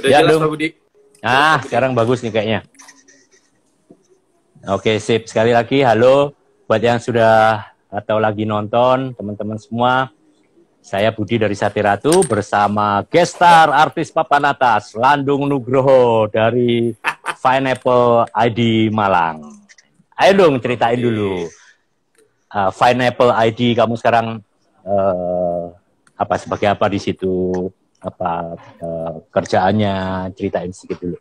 Udah Ya, jelas Dung. Pak Budi. Sekarang bagus nih kayaknya. Oke, sip. Sekali lagi, halo buat yang sudah atau lagi nonton, teman-teman semua. Saya Budi dari Sate Ratu bersama guest star artis papan atas, Landung Nugroho dari Pineapple ID Malang. Ayo dong, ceritain dulu. Pineapple ID kamu sekarang sebagai apa di situ? Kerjaannya, ceritain sedikit dulu.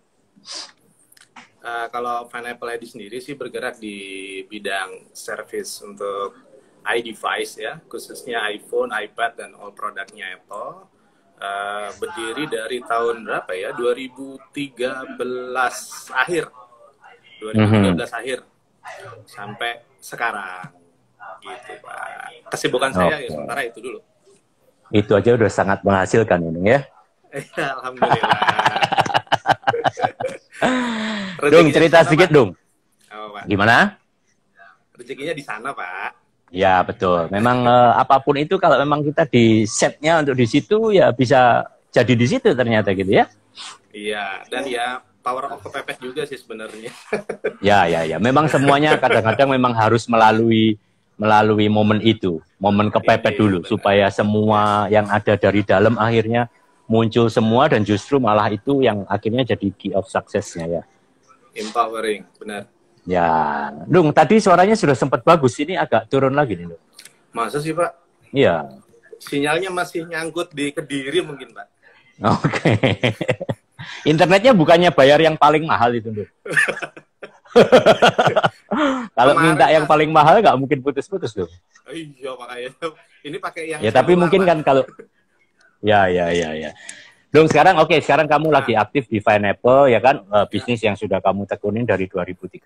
Kalau Pineapple ID sendiri sih bergerak di bidang service untuk iDevice ya, khususnya iPhone, iPad, dan all produknya Apple. Berdiri dari tahun berapa ya? 2013 akhir. 2013 akhir sampai sekarang. Gitu, Pak. Kesibukan saya ya sementara itu dulu. Itu aja udah sangat menghasilkan ini ya. Alhamdulillah. Dung, cerita sedikit, Dung. Pak. Gimana? Rezekinya di sana, Pak. Ya, betul. Memang apapun itu kalau memang kita di setnya untuk di situ ya bisa jadi di situ ternyata gitu ya. Iya, dan ya power of kepepet juga sih sebenarnya. Ya. Memang semuanya kadang-kadang memang harus melalui momen itu, momen kepepet dulu supaya semua yang ada dari dalam akhirnya muncul semua dan justru malah itu yang akhirnya jadi key of success-nya ya. Empowering, benar. Ya, Dung, tadi suaranya sudah sempat bagus, ini agak turun lagi nih, Dung. Masa sih, Pak? Iya. Sinyalnya masih nyangkut di Kediri mungkin, Pak. Oke. Internetnya bukannya bayar yang paling mahal itu, Dung. Kalau minta yang paling mahal nggak mungkin putus-putus, Dung. Iya, makanya. Ini pakai yang... Ya, tapi mungkin kan kalau... Ya. Dung, sekarang kamu lagi aktif di Pineapple ya kan, bisnis yang sudah kamu tekunin dari 2013.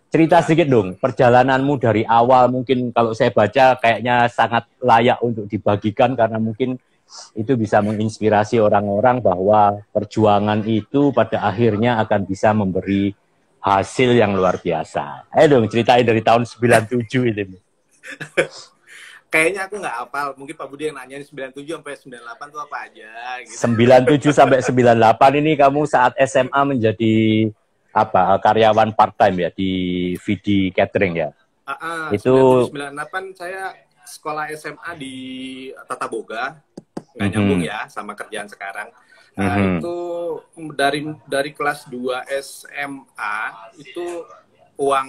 Cerita sedikit dong, perjalananmu dari awal mungkin kalau saya baca kayaknya sangat layak untuk dibagikan karena mungkin itu bisa menginspirasi orang-orang bahwa perjuangan itu pada akhirnya akan bisa memberi hasil yang luar biasa. Ayo dong, ceritain dari tahun 97 itu. Kayaknya aku nggak hafal. Mungkin Pak Budi yang nanya 97 sampai 98 itu apa aja. Gitu. 97 97 sampai 98 ini kamu saat SMA menjadi karyawan part time ya di VD Catering ya. Itu 98 saya sekolah SMA di Tata Boga, nggak nyambung ya sama kerjaan sekarang. Itu dari kelas 2 SMA itu uang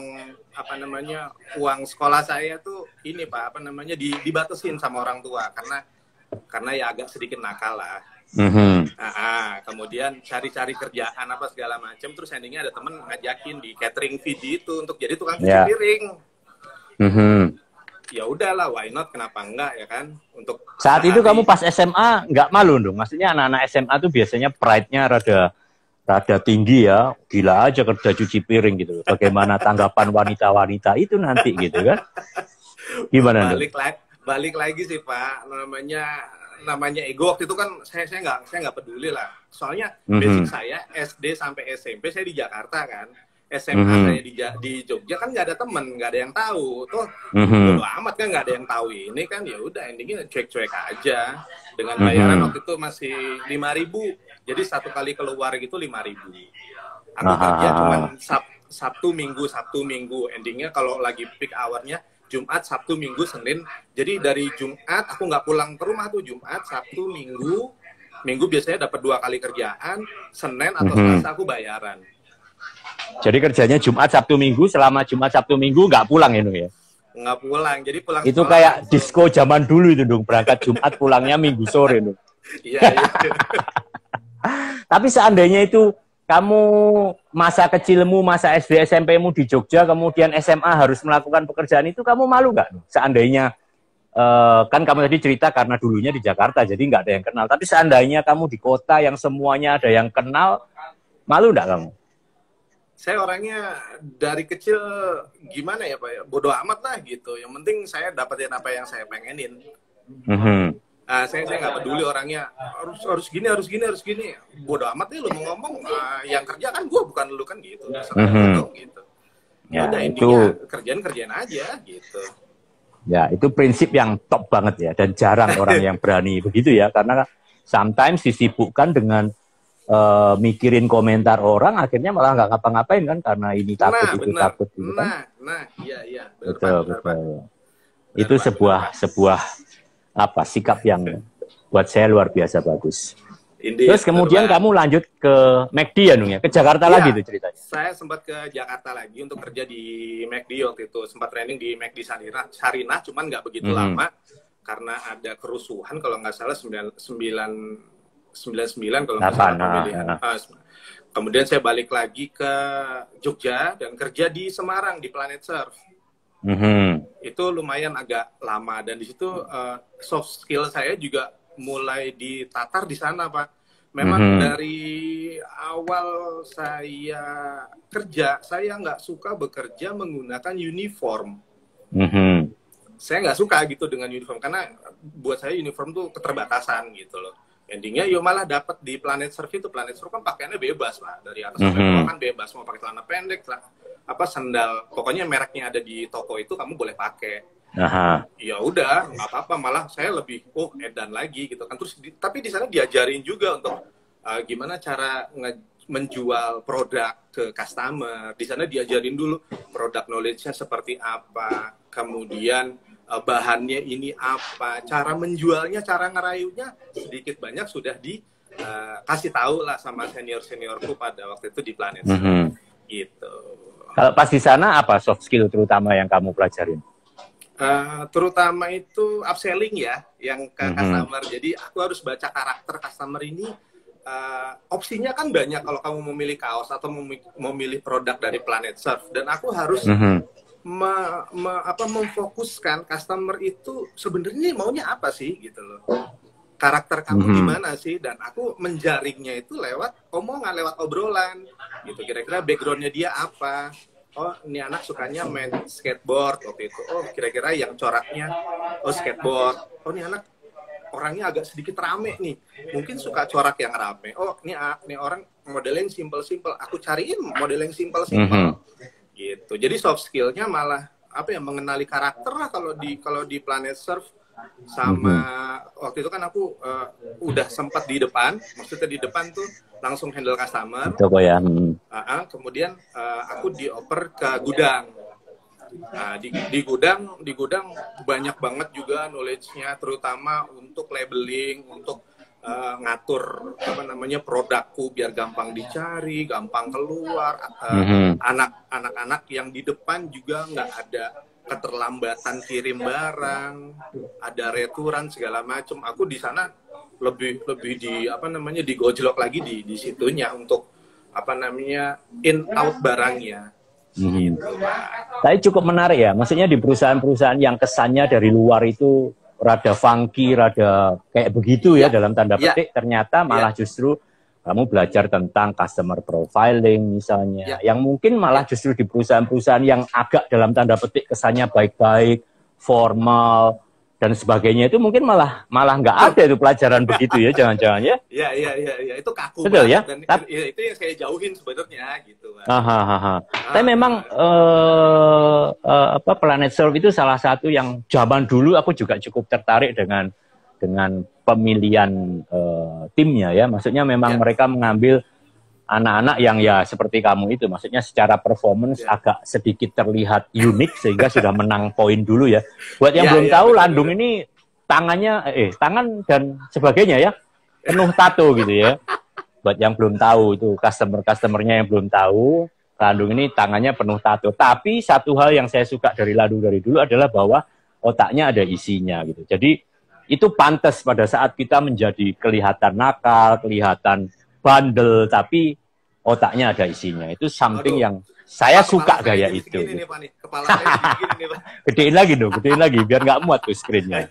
sekolah saya tuh ini Pak dibatasin sama orang tua karena ya agak sedikit nakal lah. Kemudian cari-cari kerjaan apa segala macam, terus endingnya ada temen ngajakin di catering VD itu untuk jadi tukang cuci piring. Ya udahlah, why not, kenapa enggak ya kan? Untuk saat itu kamu pas SMA nggak malu dong? Maksudnya anak-anak SMA tuh biasanya pride-nya rada tinggi ya, gila aja kerja cuci piring gitu. Bagaimana tanggapan wanita-wanita itu nanti gitu kan? Gimana? Balik lagi sih Pak, namanya ego waktu itu kan saya nggak peduli lah. Soalnya basic saya SD sampai SMP saya di Jakarta kan. SMA saya di Jogja kan nggak ada temen, nggak ada yang tahu tuh. Bodo amat kan, nggak ada yang tahu ini kan, ya udah endingnya cuek-cuek aja. Dengan bayaran waktu itu masih 5.000, jadi satu kali keluar gitu 5.000. Aku kerja cuma Sabtu Minggu, endingnya kalau lagi peak hour-nya Jumat, Sabtu, Minggu, Senin. Jadi dari Jumat aku nggak pulang ke rumah tuh, Jumat, Sabtu, Minggu biasanya dapat 2 kali kerjaan, Senin atau Selasa aku bayaran. Jadi kerjanya Jumat, Sabtu, Minggu, selama Jumat, Sabtu, Minggu nggak pulang ya? Nggak pulang, jadi pulang itu kayak disco zaman dulu itu dong, berangkat Jumat pulangnya Minggu sore dong. Iya. Tapi seandainya itu kamu masa kecilmu, masa SD SMP-mu di Jogja, kemudian SMA harus melakukan pekerjaan itu, kamu malu nggak? Seandainya kan kamu tadi cerita karena dulunya di Jakarta jadi nggak ada yang kenal, tapi seandainya kamu di kota yang semuanya ada yang kenal, malu nggak kamu? Saya orangnya dari kecil gimana ya Pak ya, bodo amat lah gitu. Yang penting saya dapetin apa yang saya pengenin. Saya nggak peduli orangnya harus gini. Bodo amat nih lu mau ngomong, yang kerja kan gue bukan lu kan gitu. Gitu. Ya udah, intinya kerjaan aja gitu. Ya, itu prinsip yang top banget ya, dan jarang orang yang berani begitu ya, karena sometimes disibukkan dengan mikirin komentar orang, akhirnya malah nggak ngapa-ngapain kan, karena ini takut itu takut gitu kan. Iya, betul. Itu sebuah apa sikap yang buat saya luar biasa bagus. Terus kemudian kamu lanjut ke McD ya, Nung ya, ke Jakarta lagi tuh ceritanya. Saya sempat ke Jakarta lagi untuk kerja di McD waktu itu, sempat training di McD Sarinah, cuman nggak begitu lama karena ada kerusuhan kalau nggak salah 99 kalau nggak salah pemilihan. Kemudian saya balik lagi ke Jogja dan kerja di Semarang di Planet Surf. Itu lumayan agak lama dan di situ soft skill saya juga mulai ditatar di sana, Pak. Memang dari awal saya kerja, saya nggak suka bekerja menggunakan uniform. Saya nggak suka gitu dengan uniform karena buat saya uniform tuh keterbatasan gitu loh. Endingnya malah dapat di Planet Surf itu. Planet Surf kan pakaiannya bebas, Pak. Dari atas sampai bawah kan bebas. Mau pakai celana pendek, sandal. Pokoknya mereknya ada di toko itu kamu boleh pakai. Ya udah, nggak apa-apa. Malah saya lebih edan lagi gitu kan. Terus tapi di sana diajarin juga untuk gimana cara menjual produk ke customer. Di sana diajarin dulu produk knowledge-nya seperti apa. Kemudian bahannya ini apa, cara menjualnya, cara ngerayunya sedikit banyak sudah dikasih tahu lah sama seniorku pada waktu itu di Planet gitu. Kalau pas di sana apa soft skill terutama yang kamu pelajarin? Terutama itu upselling ya, yang ke customer. Jadi aku harus baca karakter customer ini. Opsinya kan banyak kalau kamu memilih kaos atau memilih produk dari Planet Surf, dan aku harus memfokuskan customer itu sebenarnya maunya apa sih gitu loh, karakter kamu gimana sih, dan aku menjaringnya itu lewat omongan, lewat obrolan gitu. Kira-kira backgroundnya dia apa, ini anak sukanya main skateboard waktu itu, kira-kira yang coraknya skateboard, ini anak orangnya agak sedikit rame nih, mungkin suka corak yang rame, ini orang model yang simple-simple, aku cariin model yang simple-simple gitu. Jadi soft skill-nya malah mengenali karakter lah kalau di Planet Surf. Sama waktu itu kan aku udah sempat di depan, maksudnya di depan tuh langsung handle customer. Coba ya. Kemudian aku dioper ke gudang. Nah, di gudang banyak banget juga knowledge-nya, terutama untuk labeling, untuk ngatur produkku biar gampang dicari, gampang keluar. Anak-anak yang di depan juga nggak ada keterlambatan kirim barang, ada returan segala macam. Aku di sana lebih digojlok lagi di situnya untuk in out barangnya. Gitu, Tapi cukup menarik ya, maksudnya di perusahaan-perusahaan yang kesannya dari luar itu rada funky, rada kayak begitu ya dalam tanda petik, ternyata malah justru kamu belajar tentang customer profiling misalnya, yang mungkin malah justru di perusahaan-perusahaan yang agak dalam tanda petik kesannya baik-baik, formal dan sebagainya itu mungkin malah nggak ada itu pelajaran begitu ya, jangan-jangan ya? Iya, itu kaku betul banget, ya? Dan itu yang saya jauhin sebenarnya gitu. Tapi memang Planet Surf itu salah satu yang zaman dulu aku juga cukup tertarik dengan pemilihan timnya ya, maksudnya memang mereka mengambil anak-anak yang ya seperti kamu itu, maksudnya secara performance agak sedikit terlihat unik sehingga sudah menang poin dulu ya. Buat yang belum tahu, Landung ini tangan dan sebagainya ya penuh tato gitu ya. Buat yang belum tahu itu customer-customernya yang belum tahu, Landung ini tangannya penuh tato. Tapi satu hal yang saya suka dari Landung dari dulu adalah bahwa otaknya ada isinya gitu. Jadi itu pantas pada saat kita menjadi kelihatan nakal, kelihatan bandel, tapi otaknya ada isinya. Itu something yang saya suka gaya itu. Nih, Pak, nih. Kepala saya segini nih, Pak. Gedein lagi dong, gedein lagi biar nggak muat tuh screen-nya.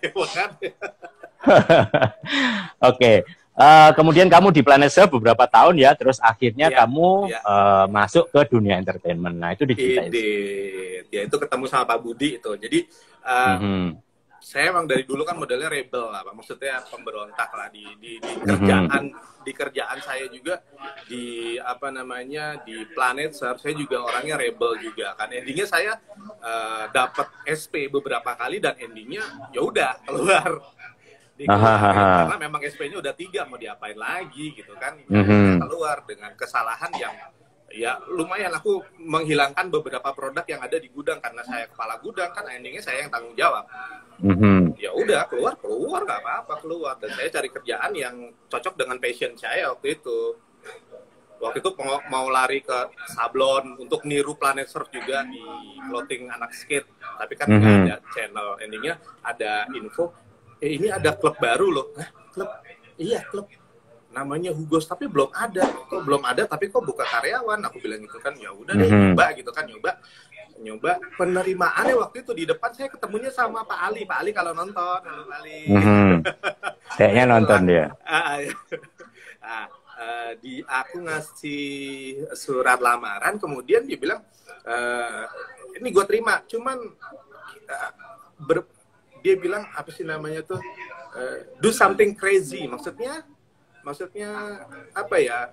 Oke. Kemudian kamu di Planet Surf beberapa tahun ya, terus akhirnya kamu masuk ke dunia entertainment. Nah, itu diceritain. Ya, itu ketemu sama Pak Budi itu. Jadi saya emang dari dulu kan modelnya rebel lah, Pak. Maksudnya pemberontak lah di kerjaan saya juga di di Planet Surf saya juga orangnya rebel juga kan. Endingnya saya dapat SP beberapa kali dan endingnya ya udah keluar. dikeluarin karena memang SP-nya udah 3, mau diapain lagi gitu kan. Keluar dengan kesalahan yang ya lumayan, aku menghilangkan beberapa produk yang ada di gudang karena saya kepala gudang kan, endingnya saya yang tanggung jawab. Ya udah keluar nggak apa-apa, keluar, dan saya cari kerjaan yang cocok dengan passion saya waktu itu. Waktu itu mau lari ke sablon untuk niru Planet Surf juga di clothing anak skate, tapi kan nggak ada channel. Endingnya ada info, ini ada klub baru loh. Hah, klub? Iya, klub. Namanya Hugos, tapi belum ada. Kok belum ada, tapi kok buka karyawan? Aku bilang gitu kan, ya udah deh, nyoba gitu kan, nyoba. Penerimaannya waktu itu di depan saya ketemunya sama Pak Ali. Pak Ali kalau nonton, Pak Ali. Kayaknya nonton dia. Aku ngasih surat lamaran, kemudian dia bilang, ini gue terima, cuman dia bilang apa sih namanya tuh, do something crazy, maksudnya apa ya,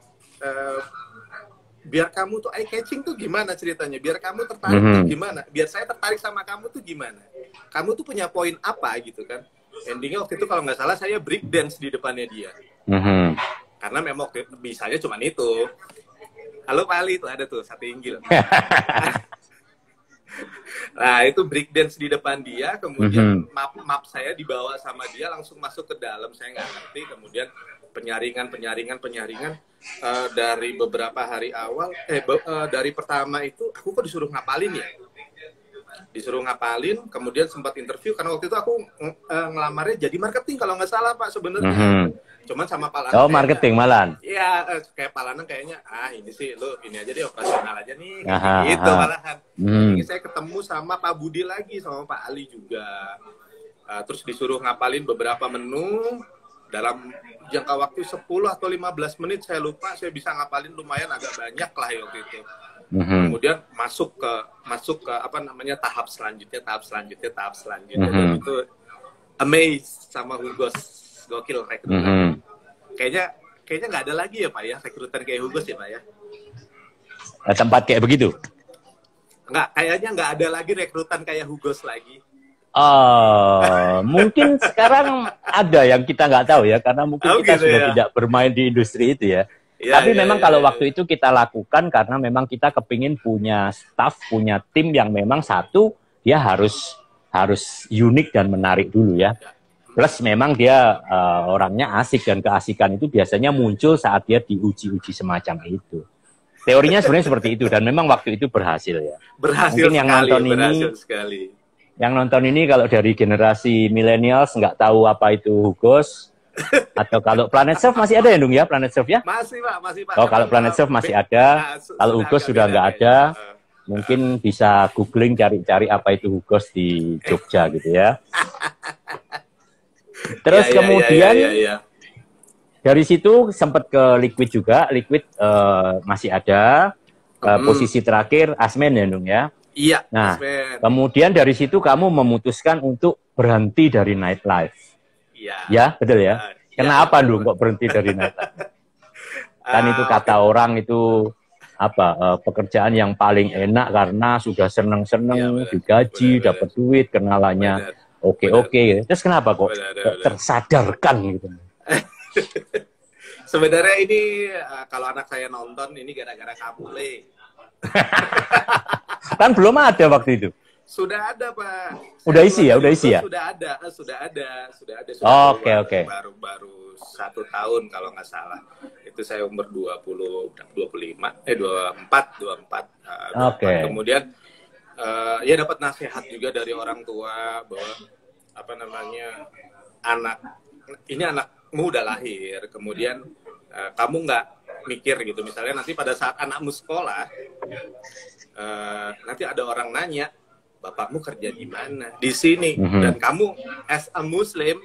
biar kamu tuh eye catching tuh gimana ceritanya, biar kamu tertarik tuh gimana, biar saya tertarik sama kamu tuh gimana, kamu tuh punya poin apa gitu kan. Endingnya waktu itu kalau nggak salah saya break dance di depannya dia. Karena memang waktu itu bisanya cuma itu. Halo Pak Ali, tuh ada tuh satu inggil. Nah itu break dance di depan dia, kemudian map saya dibawa sama dia langsung masuk ke dalam, saya nggak ngerti. Kemudian penyaringan dari beberapa hari awal, dari pertama itu aku kok disuruh ngapalin ya. Kemudian sempat interview karena waktu itu aku ngelamarnya jadi marketing kalau nggak salah Pak sebenarnya. Cuman sama Pak Lanang. Oh, marketing malan. Iya, kayak Pak Lanang kayaknya, ini sih lu ini aja deh, operasional aja nih. Gitu malahan. Ini saya ketemu sama Pak Budi lagi, sama Pak Ali juga. Terus disuruh ngapalin beberapa menu dalam jangka waktu 10 atau 15 menit, saya lupa, saya bisa ngapalin lumayan agak banyak lah waktu itu. Kemudian masuk ke apa namanya tahap selanjutnya. Dan itu amazed sama Hugos, gokil rekrutan. Kayaknya nggak ada lagi ya Pak ya rekrutan kayak Hugos ya Pak ya. Tempat kayak begitu? Kayaknya nggak ada lagi rekrutan kayak Hugos lagi. Mungkin sekarang ada yang kita nggak tahu ya, karena mungkin kita gitu sudah tidak bermain di industri itu ya. Tapi memang kalau waktu itu kita lakukan karena memang kita kepingin punya staff, punya tim yang memang satu, dia harus unik dan menarik dulu ya. Plus memang dia orangnya asik, dan keasikan itu biasanya muncul saat dia diuji-uji semacam itu. Teorinya sebenarnya seperti itu, dan memang waktu itu berhasil ya. Berhasil sekali. Yang nonton ini kalau dari generasi millennials nggak tahu apa itu Hugos, atau kalau Planet Surf masih ada ya Dung ya, Planet Surf ya? Masih Pak. Oh, kalau Planet Surf masih ada, kalau Hugos sudah nggak ada. Mungkin bisa googling cari-cari apa itu Hugos di Jogja gitu ya. Terus kemudian dari situ sempat ke Liquid juga. Liquid masih ada. Posisi terakhir Asmen ya Dung ya. Iya. Nah, Asmen. kemudian dari situ kamu memutuskan untuk berhenti dari nightlife. Iya. Ya, betul ya. Kenapa Dung kok berhenti dari nightlife? Kan itu kata orang itu apa, pekerjaan yang paling enak karena sudah seneng-seneng, digaji, dapat duit, kenalannya oke. Terus kenapa kok tersadarkan gitu? Sebenarnya ini kalau anak saya nonton ini gara-gara kamu, Le. Kan belum ada waktu itu. Sudah ada Pak. Udah isi ya. Sudah ada. Oke. Baru 1 tahun kalau nggak salah. Itu saya umur 24. Oke. Kemudian ya dapat nasihat juga dari orang tua bahwa apa namanya, anakmu udah lahir, kemudian kamu nggak mikir gitu, misalnya nanti pada saat anakmu sekolah, nanti ada orang nanya, bapakmu kerja di mana? Di sini. Dan kamu as a Muslim,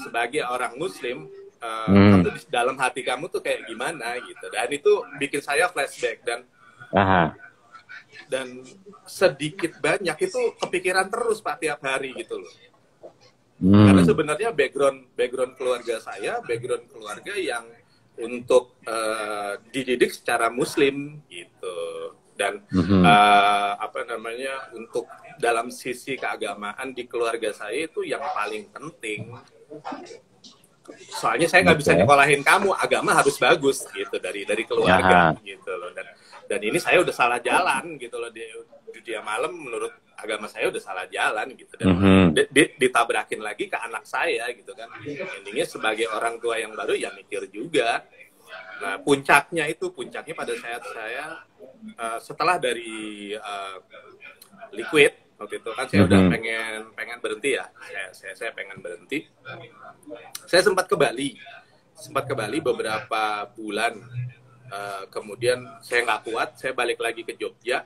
sebagai orang Muslim, kamu di dalam hati kamu tuh kayak gimana gitu. Dan itu bikin saya flashback, dan sedikit banyak itu kepikiran terus Pak tiap hari gitu loh. Karena sebenarnya background keluarga saya, background keluarga yang untuk dididik secara Muslim gitu. Dan apa namanya, untuk dalam sisi keagamaan di keluarga saya itu yang paling penting. Soalnya saya nggak bisa nyekolahin kamu, agama harus bagus gitu dari keluarga gitu loh. Dan ini saya udah salah jalan gitu loh, di dunia malam menurut agama saya udah salah jalan gitu, dan ditabrakin lagi ke anak saya gitu kan. Intinya sebagai orang tua yang baru ya mikir juga. Nah puncaknya pada saat saya setelah dari Liquid waktu itu kan, saya udah pengen berhenti ya, saya pengen berhenti. Saya sempat ke Bali beberapa bulan. Kemudian saya nggak kuat, saya balik lagi ke Jogja.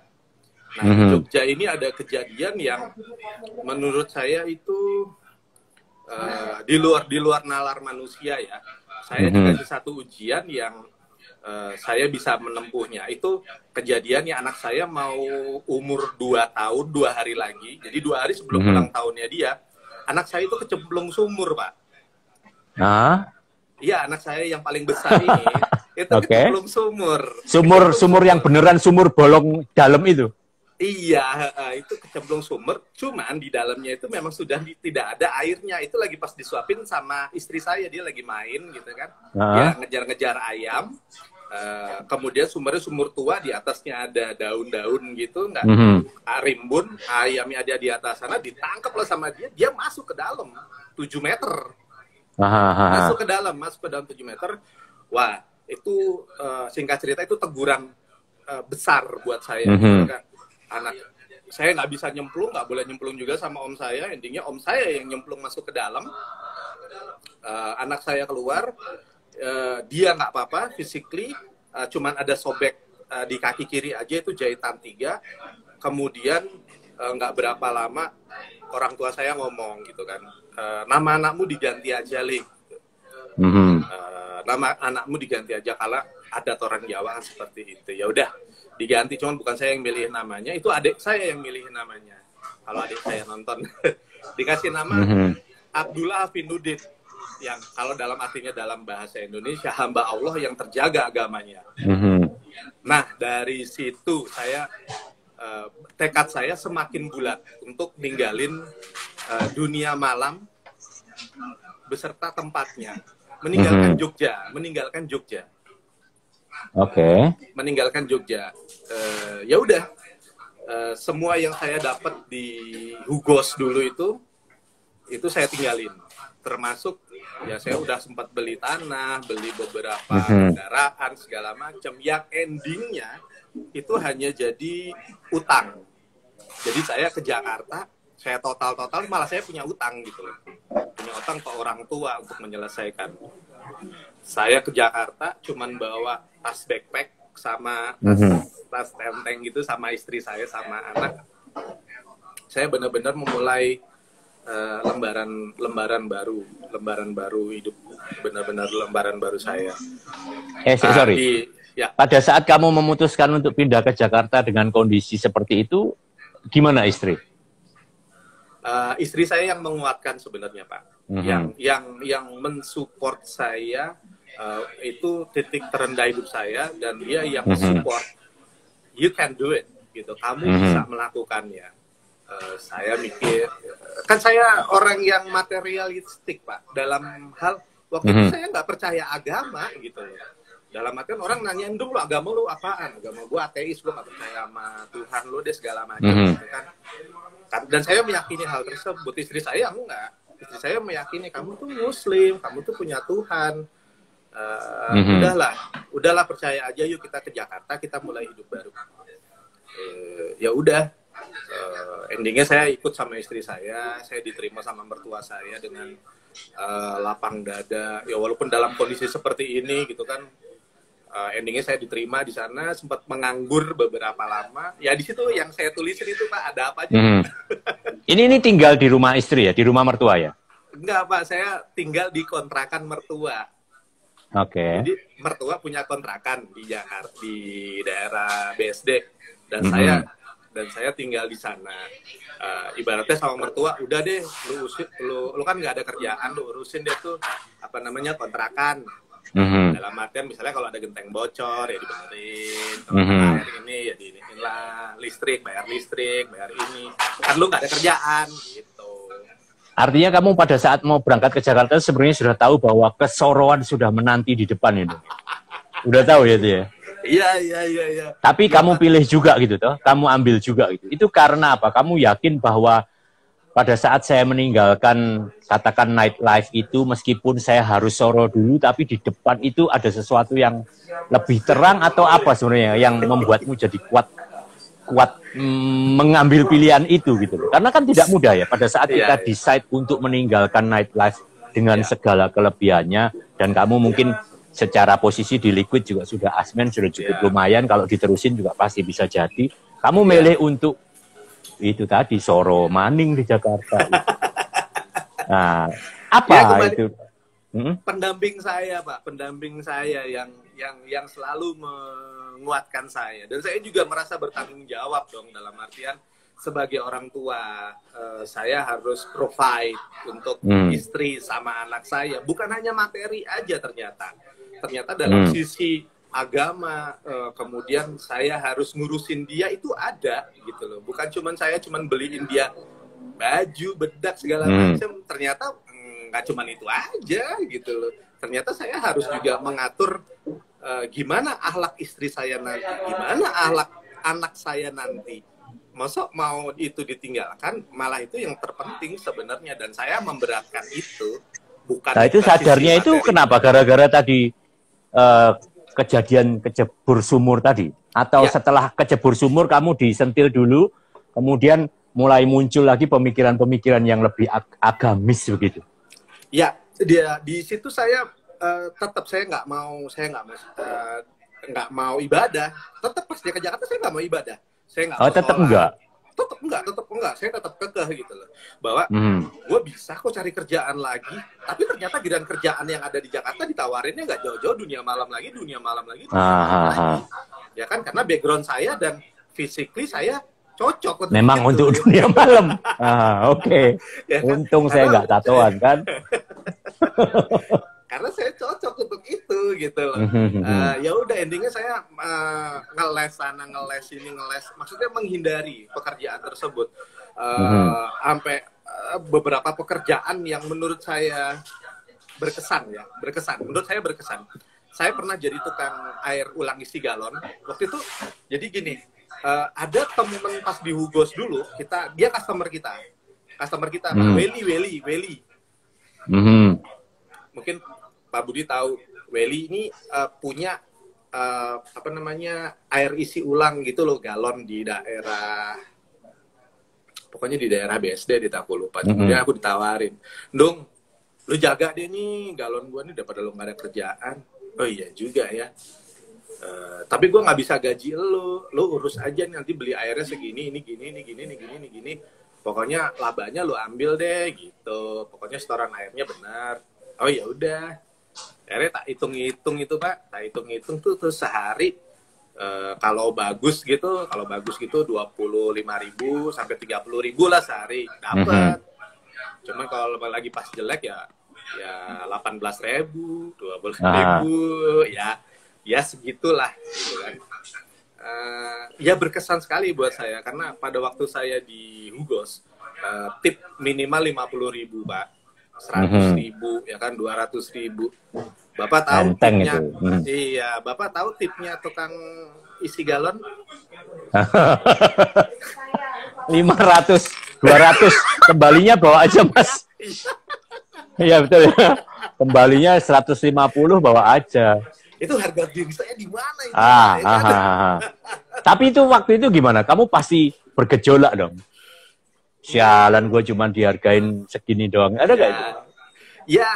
Nah, di Jogja ini ada kejadian yang menurut saya itu di luar nalar manusia ya. Saya dikasih satu ujian yang saya bisa menempuhnya. Itu kejadiannya anak saya mau umur 2 tahun 2 hari lagi. Jadi 2 hari sebelum ulang tahunnya dia, anak saya itu kecemplung sumur, Pak. Iya, anak saya yang paling besar ini itu kecemplung sumur. Sumur yang beneran sumur bolong dalam itu. Iya, itu kecemplung sumur. Cuman di dalamnya itu memang sudah tidak ada airnya. Itu lagi pas disuapin sama istri saya, dia lagi main gitu kan. Dia ngejar-ngejar ayam. Kemudian sumurnya sumur tua, di atasnya ada daun-daun gitu, nggak rimbun. Ayamnya ada di atas sana, ditangkap lah sama dia. Dia masuk ke dalam 7 meter. Masuk ke dalam 7 meter. Wah, itu singkat cerita itu teguran besar buat saya. Anak saya nggak bisa nyemplung, nggak boleh nyemplung juga sama om saya. Intinya om saya yang nyemplung masuk ke dalam. Anak saya keluar, dia nggak apa-apa physically, cuman ada sobek di kaki kiri aja, itu jahitan 3. Kemudian nggak berapa lama orang tua saya ngomong gitu kan, nama anakmu diganti aja, Li. Nama anakmu diganti aja, kalau ada orang Jawa kan seperti itu. Ya udah diganti, cuman bukan saya yang milih namanya, itu adik saya yang milih namanya. Kalau adik saya nonton, dikasih nama Abdullah Afinuddin, yang kalau dalam artinya dalam bahasa Indonesia hamba Allah yang terjaga agamanya. Nah dari situ saya tekad saya semakin bulat untuk ninggalin dunia malam beserta tempatnya, meninggalkan Jogja. Meninggalkan Jogja. Ya udah, semua yang saya dapat di Hugos dulu itu saya tinggalin. Termasuk ya saya udah sempat beli tanah, beli beberapa kendaraan segala macam. Yang endingnya itu hanya jadi utang. Jadi saya ke Jakarta, saya total malah saya punya utang gitu loh. Punya utang ke orang tua untuk menyelesaikan. Saya ke Jakarta cuman bawa tas backpack sama tas tenteng gitu, sama istri saya sama anak. Saya benar-benar memulai lembaran baru hidup, benar-benar lembaran baru saya. Sorry. Pada saat kamu memutuskan untuk pindah ke Jakarta dengan kondisi seperti itu, gimana istri? Istri saya yang menguatkan sebenarnya, Pak. Yang mensupport saya, itu titik terendah hidup saya, dan dia yang support. You can do it, gitu. Kamu bisa melakukannya. Saya mikir, kan saya orang yang materialistik, Pak. Dalam hal waktu itu saya nggak percaya agama, gitu loh. Dalam artian orang nanyain dulu, agama lu apaan? Agama gua ateis, gua nggak percaya sama Tuhan lu deh segala macam, gitu kan. Dan saya meyakini hal tersebut. Istri saya enggak. Istri saya meyakini kamu tuh Muslim, kamu tuh punya Tuhan. Udahlah percaya aja, yuk kita ke Jakarta, kita mulai hidup baru. Ya udah. Endingnya saya ikut sama istri saya diterima sama mertua saya dengan lapang dada. Ya walaupun dalam kondisi seperti ini gitu kan. Endingnya saya diterima di sana, sempat menganggur beberapa lama. Ya di situ yang saya tulisin itu, Pak, ada apa aja. Ini tinggal di rumah istri ya, di rumah mertua ya? Enggak, Pak, saya tinggal di kontrakan mertua. Jadi mertua punya kontrakan di Jakarta, di daerah BSD, dan saya tinggal di sana. Ibaratnya sama mertua, udah deh, lu kan nggak ada kerjaan, lu urusin deh tuh kontrakan. Dalam artian misalnya kalau ada genteng bocor ya dibenerin, kalau air ini ya diiniin lah, bayar listrik, bayar ini. Kan lu nggak ada kerjaan gitu. Artinya kamu pada saat mau berangkat ke Jakarta sebenarnya sudah tahu bahwa kesoroan sudah menanti di depan itu. Udah tahu ya itu ya? Iya. Tapi kamu pilih juga gitu toh, kamu ambil juga gitu. Itu karena apa? Kamu yakin bahwa pada saat saya meninggalkan katakan nightlife itu, meskipun saya harus soro dulu, tapi di depan itu ada sesuatu yang lebih terang atau apa sebenarnya yang membuatmu jadi kuat mengambil pilihan itu gitu loh. Karena kan tidak mudah ya pada saat kita decide untuk meninggalkan nightlife dengan segala kelebihannya, dan kamu mungkin secara posisi di Liquid juga sudah asmen, sudah cukup lumayan, kalau diterusin juga pasti bisa jadi. Kamu milih untuk itu tadi soro maning di Jakarta. Gitu. Nah, apa itu? Pendamping saya, Pak, pendamping saya yang selalu menguatkan saya, dan saya juga merasa bertanggung jawab dong, dalam artian sebagai orang tua saya harus provide untuk istri sama anak saya, bukan hanya materi aja ternyata dalam sisi agama, kemudian saya harus ngurusin dia itu ada gitu loh, bukan saya cuman beliin dia baju, bedak segala macam, ternyata nggak cuman itu aja gitu loh, ternyata saya harus juga mengatur gimana akhlak istri saya nanti, gimana akhlak anak saya nanti. Masa mau itu ditinggalkan, malah itu yang terpenting sebenarnya, dan saya memberatkan itu. Bukan. Nah itu sadarnya itu kenapa? Gara-gara tadi kejadian kecebur sumur tadi? Atau setelah kecebur sumur kamu disentil dulu, kemudian mulai muncul lagi pemikiran-pemikiran yang lebih agamis begitu? Ya, di situ saya tetap saya nggak mau ibadah. Tetap pas dia ke Jakarta saya nggak mau ibadah. Saya nggak mau tetap enggak. Saya tetap kekeh gitu loh. Bahwa gue bisa kok cari kerjaan lagi. Tapi ternyata giliran kerjaan yang ada di Jakarta ditawarinnya nggak jauh-jauh, dunia malam lagi. Ya kan, karena background saya dan physically saya cocok. Memang untuk dunia malam. Oke. Ya kan? Untung saya nggak tatoan kan. Karena saya cocok untuk itu gitu loh. Ya udah, endingnya saya ngeles sana, ngeles sini, maksudnya menghindari pekerjaan tersebut. Sampai beberapa pekerjaan yang menurut saya berkesan. Menurut saya berkesan. Saya pernah jadi tukang air ulang isi galon. Waktu itu jadi gini, ada temen pas di Hugos dulu, dia customer kita Pak Welly. Mungkin Pak Budi tahu, Welly ini punya air isi ulang gitu loh, galon di daerah, pokoknya di daerah BSD, aku lupa. Kemudian aku ditawarin, "Dong, lu jaga deh nih galon gua nih daripada lu nggak ada kerjaan." Oh iya juga ya. Tapi gue nggak bisa gaji lu urus aja nih, nanti beli airnya segini, ini gini. Pokoknya labanya lu ambil deh gitu. Pokoknya setoran airnya benar. Oh ya udah. Akhirnya tak hitung-hitung itu Pak, tuh sehari kalau bagus gitu 25.000 sampai 30.000 lah sehari dapat. Cuman kalau lagi pas jelek ya 18.000, 12.000 ya segitulah gitu kan. Ya berkesan sekali buat saya, karena pada waktu saya di Hugos tip minimal 50.000 Pak, 100.000 ya kan, 200.000. Bapak tahu tipnya? Iya, Bapak tahu tipnya tukang isi galon? 500, 200, kembalinya bawa aja Mas. Iya betul ya. Kembalinya 150 bawa aja. Itu harga diri saya di mana itu? Tapi itu waktu itu gimana? Kamu pasti bergejolak dong. Sialan, gue cuma dihargain segini doang. Ada nggak itu? Ya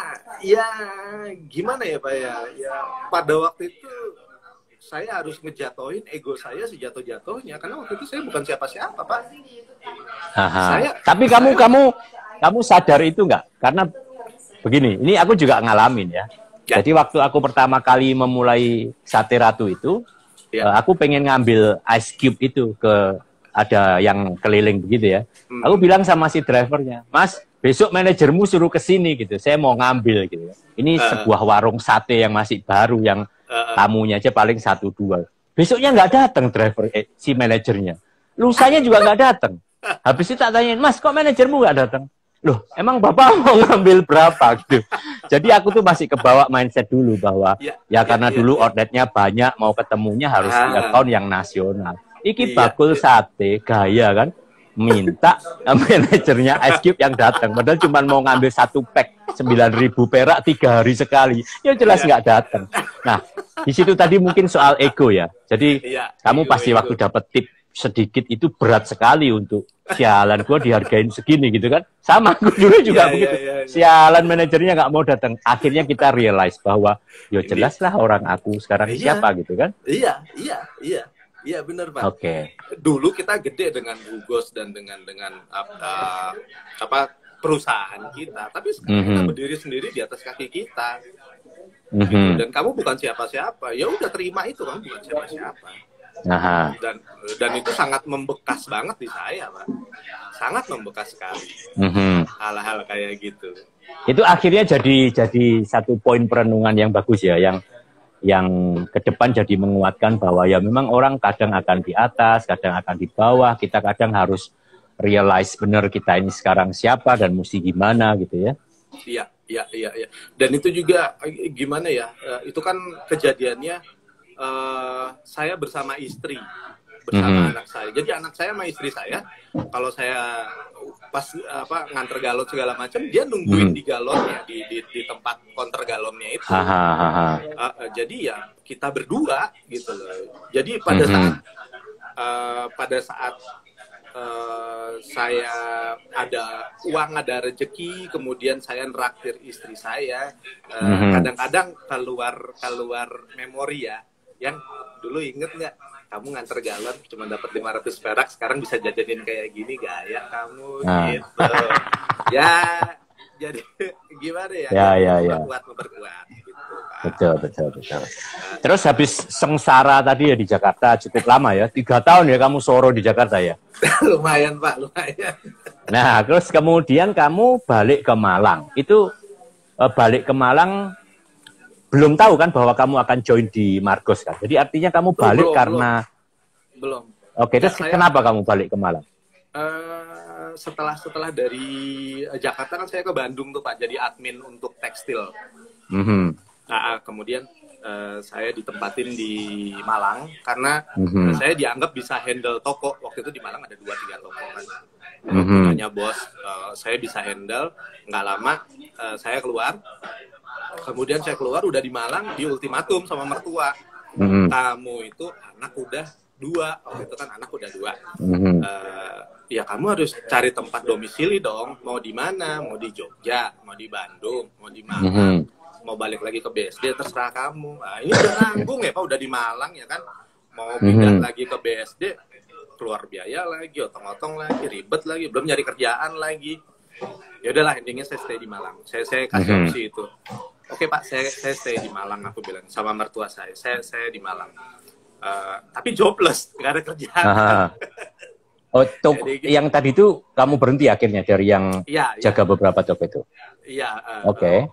gimana ya Pak ya? Ya pada waktu itu saya harus ngejatohin ego saya sejatuh-jatuhnya, karena waktu itu saya bukan siapa-siapa Pak. Tapi kamu sadar itu nggak? Karena begini, ini aku juga ngalamin ya. Jadi waktu aku pertama kali memulai Sate Ratu itu, aku pengen ngambil ice cube itu ada yang keliling begitu ya. Aku bilang sama si drivernya, "Mas, besok manajermu suruh ke sini gitu, saya mau ngambil gitu. Ini sebuah warung sate yang masih baru, yang tamunya aja paling 1-2. Besoknya nggak datang driver, si manajernya. Lusanya juga nggak datang. Habis itu tak tanyain, Mas, kok manajermu nggak datang? Loh, emang Bapak mau ngambil berapa gitu. Jadi aku tuh masih kebawa mindset dulu bahwa karena dulu outletnya banyak, mau ketemunya harus di account yang nasional. Iki bakul sate gaya kan, minta manajernya Ice Cube yang datang, padahal cuma mau ngambil 1 pack 9.000 perak 3 hari sekali, ya jelas nggak datang. Nah, di situ tadi mungkin soal ego ya. Jadi kamu pasti waktu dapat tip sedikit itu berat sekali untuk sialan gue dihargain segini gitu kan. Sama aku dulu juga begitu. Sialan manajernya nggak mau datang. Akhirnya kita realize bahwa ya jelas lah orang aku sekarang siapa gitu kan. Iya benar Pak. Oke. Dulu kita gede dengan Bugos dan dengan perusahaan kita, tapi sekarang kita berdiri sendiri di atas kaki kita. Gitu. Dan kamu bukan siapa-siapa, ya udah terima itu, kamu bukan siapa-siapa. Dan itu sangat membekas banget di saya, Pak. Sangat membekas sekali. Hal-hal kayak gitu. Itu akhirnya jadi satu poin perenungan yang bagus ya, yang ke depan jadi menguatkan bahwa ya memang orang kadang akan di atas, kadang akan di bawah, kita kadang harus realize benar kita ini sekarang siapa dan mesti gimana gitu ya. Iya. Dan itu juga gimana ya, itu kan kejadiannya saya bersama istri, bersama anak saya. Jadi anak saya sama istri saya, kalau saya pas nganter galon segala macam, dia nungguin di galonnya, di tempat konter galonnya itu. Jadi ya kita berdua gitu loh. Jadi pada saat saya ada uang, ada rezeki, kemudian saya nraktir istri saya, kadang-kadang keluar memori ya, yang dulu inget nggak kamu nganter galon cuma dapat 500 perak, sekarang bisa jajanin kayak gini, gaya kamu gitu. Ya jadi gimana ya, memperkuat gitu, Pak. Betul. Terus habis sengsara tadi ya di Jakarta cukup lama ya, 3 tahun ya kamu soro di Jakarta ya. Lumayan Pak, lumayan. Nah terus kemudian kamu balik ke Malang. Itu balik ke Malang belum tahu kan bahwa kamu akan join di Margos kan. Jadi artinya kamu balik belum. Oke, terus kenapa kamu balik ke Malang? Setelah dari Jakarta kan saya ke Bandung tuh Pak, jadi admin untuk tekstil. Nah, kemudian saya ditempatin di Malang karena saya dianggap bisa handle toko. Waktu itu di Malang ada 2-3 toko kan. Punyanya bos, saya bisa handle. Nggak lama saya keluar. Kemudian saya keluar udah di Malang, di ultimatum sama mertua. Kamu itu anak udah 2, waktu itu kan anak udah 2. Ya kamu harus cari tempat domisili dong. Mau di mana? Mau di Jogja, mau di Bandung, mau di Malang. Mau balik lagi ke BSD, terserah kamu. Nah, ini udah nanggung ya Pak, udah di Malang ya kan. Mau pindah lagi ke BSD, keluar biaya lagi, otong-otong lagi, ribet lagi, belum nyari kerjaan lagi. Ya udahlah, intinya saya stay di Malang. Saya kasih opsi itu. Oke Pak, saya stay di Malang, aku bilang sama mertua saya di Malang. Tapi jobless, nggak ada kerjaan. Jadi, yang tadi itu kamu berhenti akhirnya dari yang jaga beberapa toko itu? Iya. Oke.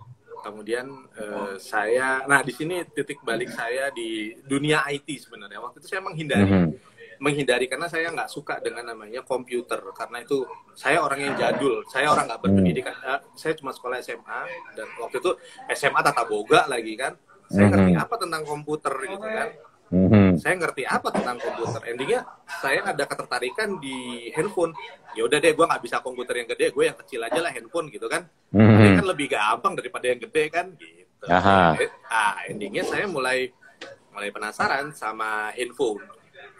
Kemudian nah di sini titik balik saya di dunia IT sebenarnya. Waktu itu saya menghindari karena saya nggak suka dengan namanya komputer, karena itu saya orang yang jadul, saya orang nggak berpendidikan. Saya cuma sekolah SMA dan waktu itu SMA tata boga lagi kan. Saya ngerti apa tentang komputer gitu kan. Saya ngerti apa tentang komputer. Endingnya saya ada ketertarikan di handphone. Ya udah deh, gue nggak bisa komputer yang gede, gue yang kecil aja lah handphone gitu kan. Ini kan lebih gampang daripada yang gede kan gitu. Endingnya saya mulai penasaran sama handphone.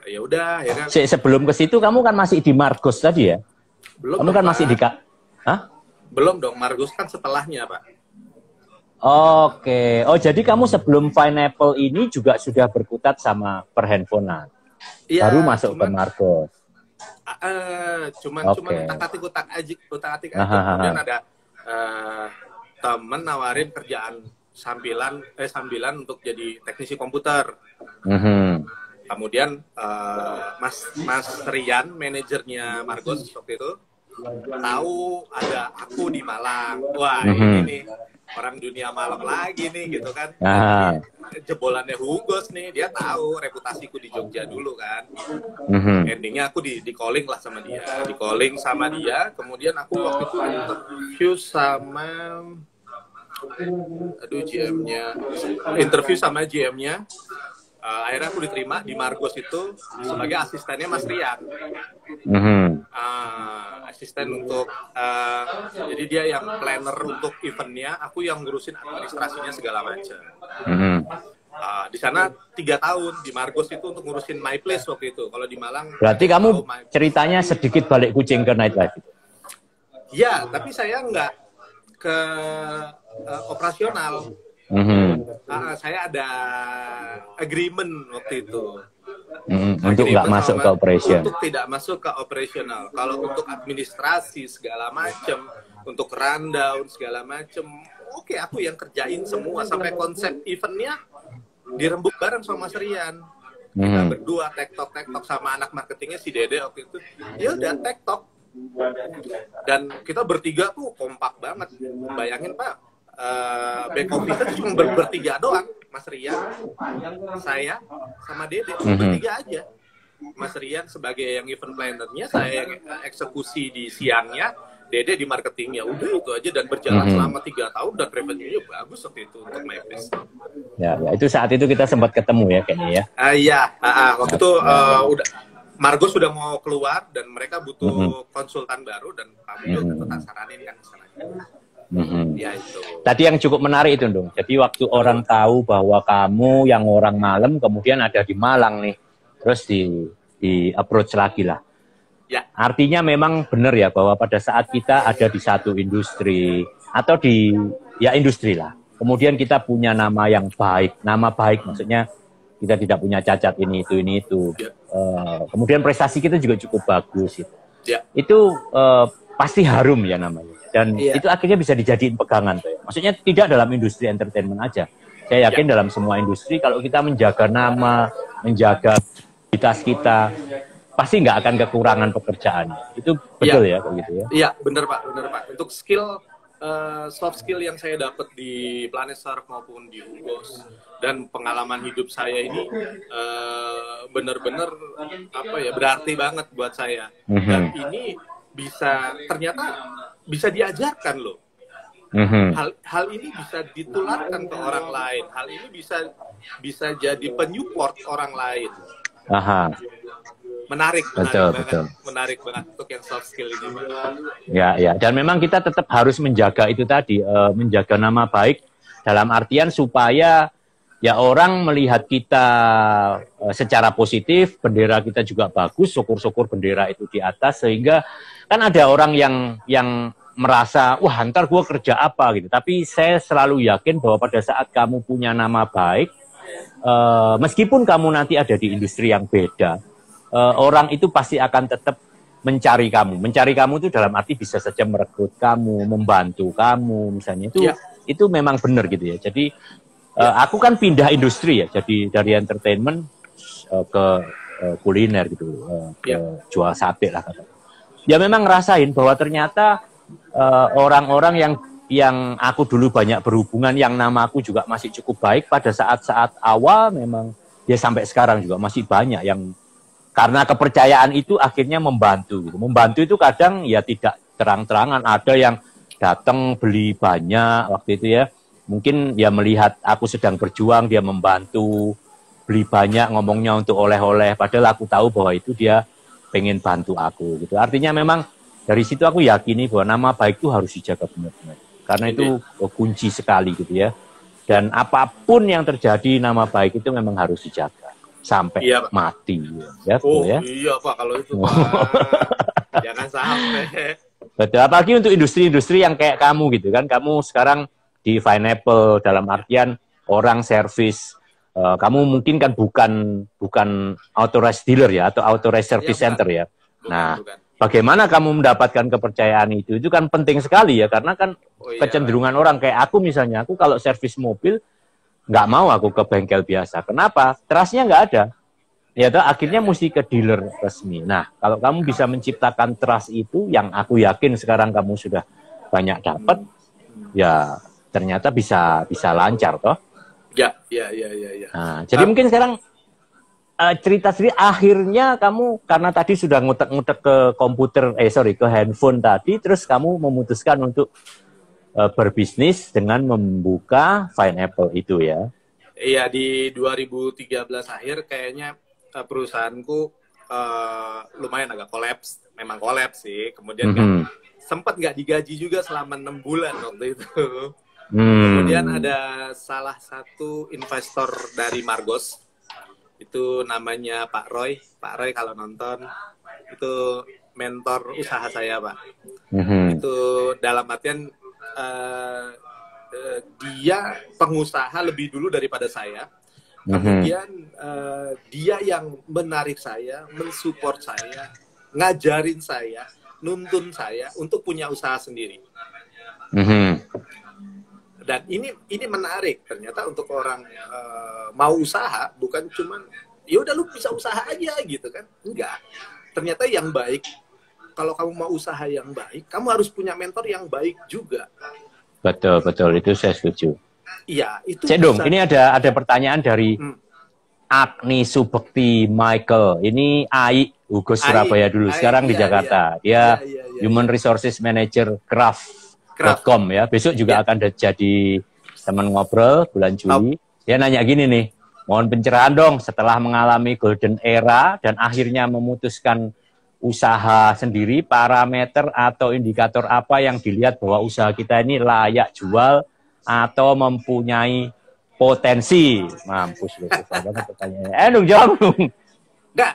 Ya udah ya kan. Sebelum ke situ kamu kan masih di Margos tadi ya? Belum. Kamu kan masih di Belum dong, Margos kan setelahnya Pak. Oke. Oh, jadi kamu sebelum Pineapple ini juga sudah berkutat sama perhandphonean. Iya, baru masuk ke Margos. Cuman utak-atik aja. Kemudian ada temen nawarin kerjaan sambilan untuk jadi teknisi komputer. Kemudian Mas Rian, manajernya Margos waktu itu, tahu ada aku di Malang. Wah, ini nih orang dunia malam lagi nih gitu kan. Jebolannya Hugos nih, dia tahu reputasiku di Jogja dulu kan. Endingnya aku di calling lah sama dia, di calling sama dia. Kemudian aku waktu itu interview sama GM-nya. Akhirnya aku diterima di Margos itu sebagai asistennya Mas Rian. Asisten untuk jadi dia yang planner untuk eventnya, aku yang ngurusin administrasinya segala macam. Di sana 3 tahun di Margos itu untuk ngurusin My Place waktu itu. Kalau di Malang. Berarti kamu ceritanya sedikit balik kucing ke nightlife. Ya, tapi saya nggak ke operasional. Saya ada agreement waktu itu. Untuk nggak masuk ke operation. Untuk tidak masuk ke operasional. Kalau untuk administrasi segala macam, untuk rundown segala macam, oke, aku yang kerjain semua sampai konsep eventnya dirembuk bareng sama Mas Rian. Kita berdua tektok sama anak marketingnya si Dede waktu itu. Ya udah tektok. Dan kita bertiga tuh kompak banget. Bayangin Pak. Back office cuma bertiga doang, Mas Rian, saya, sama Dede, bertiga aja. Mas Rian sebagai yang event planner-nya, saya yang eksekusi di siangnya, Dede di marketingnya. Udah itu aja dan berjalan selama 3 tahun dan revenue-nya bagus waktu itu untuk My Place. Ya, itu saat itu kita sempat ketemu ya kayaknya ya. Iya, waktu itu udah Margos sudah mau keluar dan mereka butuh konsultan baru dan kami juga tak saranin kan misalnya. Ya, itu. Tadi yang cukup menarik itu dong. Jadi waktu orang tahu bahwa kamu yang orang malam kemudian ada di Malang nih, terus di approach lagi lah. Ya. Artinya memang benar ya bahwa pada saat kita ada di satu industri atau di industri lah. Kemudian kita punya nama yang baik. Nama baik maksudnya kita tidak punya cacat ini itu. Ya. Kemudian prestasi kita juga cukup bagus gitu. Ya. Itu pasti harum ya namanya. Dan itu akhirnya bisa dijadiin pegangan tuh ya. Maksudnya tidak dalam industri entertainment aja. Saya yakin dalam semua industri kalau kita menjaga nama, menjaga identitas kita, pasti nggak akan kekurangan pekerjaan. Itu betul ya kayak gitu ya. Iya, benar Pak. Untuk soft skill yang saya dapat di Planet Star maupun di Hugos dan pengalaman hidup saya ini benar-benar berarti banget buat saya. Dan ini ternyata bisa diajarkan loh. Hal ini bisa ditularkan ke orang lain. Hal ini bisa jadi penyupport orang lain. Menarik banget untuk yang soft skill ini. Ya. Dan memang kita tetap harus menjaga itu tadi, menjaga nama baik dalam artian supaya ya orang melihat kita secara positif, bendera kita juga bagus, syukur-syukur bendera itu di atas, sehingga kan ada orang yang merasa, wah ntar gue kerja apa gitu. Tapi saya selalu yakin bahwa pada saat kamu punya nama baik, meskipun kamu nanti ada di industri yang beda, orang itu pasti akan tetap mencari kamu. Mencari kamu itu dalam arti bisa saja merekrut kamu, membantu kamu, misalnya itu memang benar gitu ya. Jadi aku kan pindah industri ya, jadi dari entertainment ke kuliner gitu, ke jual sate lah kata. Ya memang ngerasain bahwa ternyata orang-orang yang aku dulu banyak berhubungan, yang nama aku juga masih cukup baik pada saat-saat awal, memang ya sampai sekarang juga masih banyak yang karena kepercayaan itu akhirnya membantu gitu. Membantu itu kadang ya tidak terang-terangan, ada yang datang beli banyak waktu itu ya. Mungkin dia melihat aku sedang berjuang, dia membantu, beli banyak, ngomongnya untuk oleh-oleh, padahal aku tahu bahwa itu dia pengen bantu aku gitu. Artinya memang dari situ aku yakini bahwa nama baik itu harus dijaga benar-benar. Karena itu kunci sekali gitu ya. Dan apapun yang terjadi, nama baik itu memang harus dijaga sampai mati ya. Iya Pak, kalau itu Pak. Jangan sampai. Betul, apalagi untuk industri-industri yang kayak kamu gitu kan. Kamu sekarang di Pineapple dalam artian orang servis. Kamu mungkin kan bukan authorized dealer ya, atau authorized service center ya. Nah, bagaimana kamu mendapatkan kepercayaan itu? Itu kan penting sekali ya, karena kan kecenderungan orang kayak aku misalnya, aku kalau servis mobil nggak mau aku ke bengkel biasa. Kenapa? Trustnya nggak ada. ya toh akhirnya mesti ke dealer resmi. Nah, kalau kamu bisa menciptakan trust itu, yang aku yakin sekarang kamu sudah banyak dapat, ya ternyata bisa lancar toh. Ya. Nah, jadi mungkin sekarang cerita sendiri akhirnya kamu karena tadi sudah ngutek-ngutek ke komputer, ke handphone tadi, terus kamu memutuskan untuk berbisnis dengan membuka Pineapple itu ya. Iya, di 2013 akhir kayaknya perusahaanku lumayan agak kolaps. Memang kolaps sih. Kemudian sempat nggak digaji juga selama 6 bulan waktu itu. Kemudian ada salah satu investor dari Margos. Itu namanya Pak Roy. Pak Roy kalau nonton, itu mentor usaha saya, Pak. Itu dalam artian dia pengusaha lebih dulu daripada saya. Kemudian dia yang menarik saya, mensupport saya, ngajarin saya, nuntun saya untuk punya usaha sendiri. Dan ini menarik ternyata untuk orang mau usaha, bukan cuman ya udah lu bisa usaha aja gitu kan. Enggak. Ternyata yang baik, kalau kamu mau usaha yang baik, kamu harus punya mentor yang baik juga. Betul, itu saya setuju. Iya, itu. Dong, ini ada pertanyaan dari Agni Subekti Michael. Ini AI Hugo Surabaya dulu, sekarang di Jakarta. Dia Human Resources Manager Craft.com ya. Besok juga akan jadi teman ngobrol bulan Juli. Dia nanya gini nih, mohon pencerahan dong setelah mengalami golden era dan akhirnya memutuskan usaha sendiri, parameter atau indikator apa yang dilihat bahwa usaha kita ini layak jual atau mempunyai potensi? Mampus lu, susah banget pertanyaannya. Dong jawab dong. Enggak,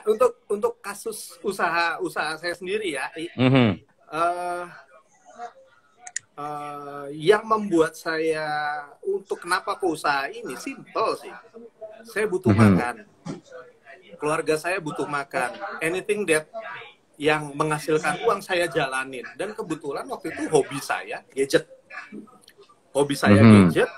untuk kasus usaha saya sendiri ya. Yang membuat saya untuk kenapa ke usaha ini simple sih. Saya butuh makan. Keluarga saya butuh makan. Anything that yang menghasilkan uang saya jalanin. Dan kebetulan waktu itu hobi saya gadget. Gadget.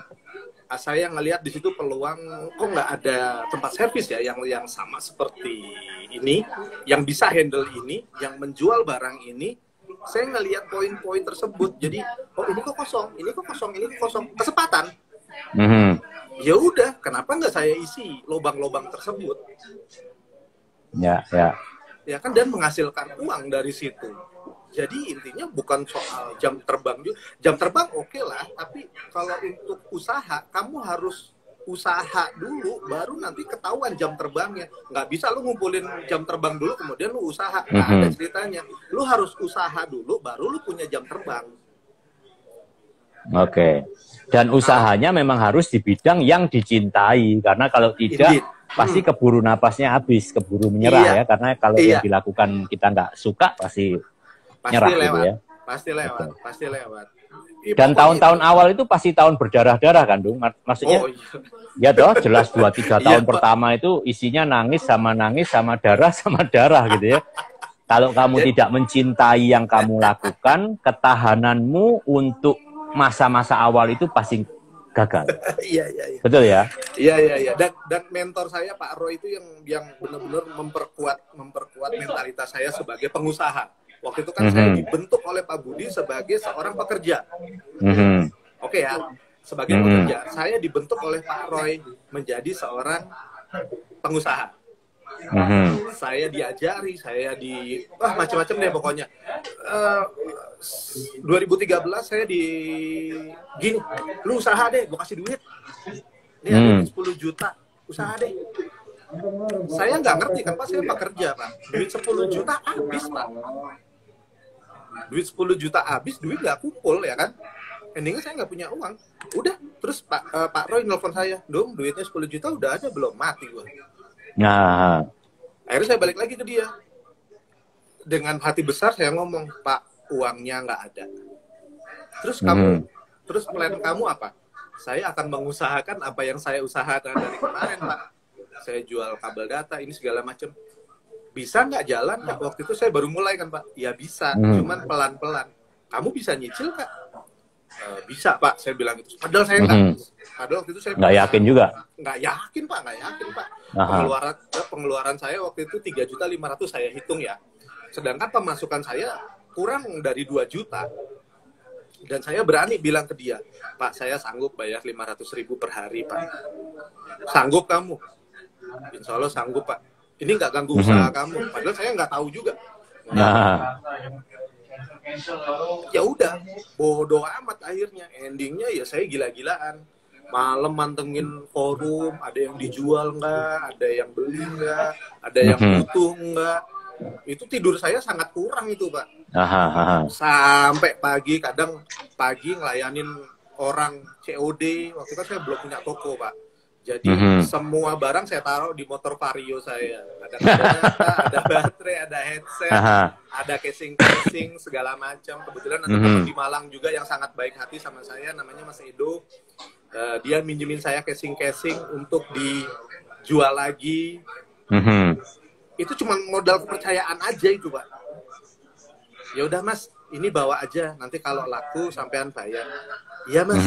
Saya ngelihat di situ peluang, kok nggak ada tempat servis ya yang sama seperti ini, yang bisa handle ini, yang menjual barang ini. Saya ngelihat poin-poin tersebut. Jadi, ini kok kosong, kesempatan. Ya udah, kenapa nggak saya isi lubang-lubang tersebut? Ya kan, dan menghasilkan uang dari situ. Jadi intinya bukan soal jam terbang juga. Jam terbang oke lah, tapi kalau untuk usaha, kamu harus usaha dulu, baru nanti ketahuan jam terbangnya. Nggak bisa lu ngumpulin jam terbang dulu, kemudian lu usaha. Nggak ada ceritanya. Lu harus usaha dulu, baru lu punya jam terbang. Oke. Dan usahanya memang harus di bidang yang dicintai. Karena kalau tidak, pasti keburu napasnya habis, keburu menyerah ya. Karena kalau yang dilakukan kita nggak suka, pasti nyerah gitu ya. Pasti lewat. Dan tahun-tahun awal itu pasti tahun berdarah-darah kan, Dung? Maksudnya, ya toh, jelas 2-3 tahun pertama itu isinya nangis sama darah gitu ya. Kalau kamu tidak mencintai yang kamu lakukan, ketahananmu untuk masa-masa awal itu pasti gagal. Iya. Betul ya? Iya. Dan mentor saya Pak Roy itu yang benar-benar memperkuat mentalitas saya sebagai pengusaha. Waktu itu kan saya dibentuk oleh Pak Budi sebagai seorang pekerja. Oke ya, sebagai pekerja. Saya dibentuk oleh Pak Roy menjadi seorang pengusaha. Saya diajari, macam-macam deh pokoknya. 2013 saya gini, lu usaha deh, gue kasih duit. Ini ada 10 juta, usaha deh. Saya nggak ngerti kan Pak, saya pekerja Pak. Duit 10 juta habis Pak. Duit 10 juta habis, duit nggak kumpul ya kan. Endingnya saya nggak punya uang. Udah, terus Pak Roy nelfon saya, Dong, duitnya 10 juta udah ada belum? Mati gue. Nah, akhirnya saya balik lagi ke dia. Dengan hati besar saya ngomong, Pak, uangnya nggak ada. Terus plan kamu apa? Saya akan mengusahakan apa yang saya usahakan dari kemarin, Pak. Saya jual kabel data, ini segala macam. Bisa nggak jalan, Pak? Waktu itu saya baru mulai kan, Pak. Ya bisa, cuman pelan-pelan. Kamu bisa nyicil, Kak? Bisa Pak, saya bilang itu. Padahal saya padahal waktu itu saya nggak yakin juga. Nggak yakin Pak. Aha. Pengeluaran saya waktu itu 3.500.000 saya hitung ya. Sedangkan pemasukan saya kurang dari 2 juta. Dan saya berani bilang ke dia, Pak, saya sanggup bayar 500.000 per hari, Pak. Sanggup kamu? Insya Allah sanggup, Pak. Ini nggak ganggu usaha kamu. Padahal saya nggak tahu juga. Nah. Ya udah, bodoh amat akhirnya. Endingnya ya saya gila-gilaan. Malam mantengin forum, ada yang dijual nggak, ada yang beli nggak, ada yang butuh nggak. Itu tidur saya sangat kurang itu, Pak. Sampai pagi, kadang pagi ngelayanin orang COD. Waktu itu saya belum punya toko, Pak. Jadi semua barang saya taruh di motor Vario saya. Ada kacamata, ada baterai, ada headset, ada casing-casing, segala macam. Kebetulan ada teman di Malang juga yang sangat baik hati sama saya, namanya Mas Edo. Dia minjemin saya casing-casing untuk dijual lagi. Itu cuma modal kepercayaan aja itu, Pak. Ya udah Mas, ini bawa aja, nanti kalau laku sampean bayar. Iya Mas.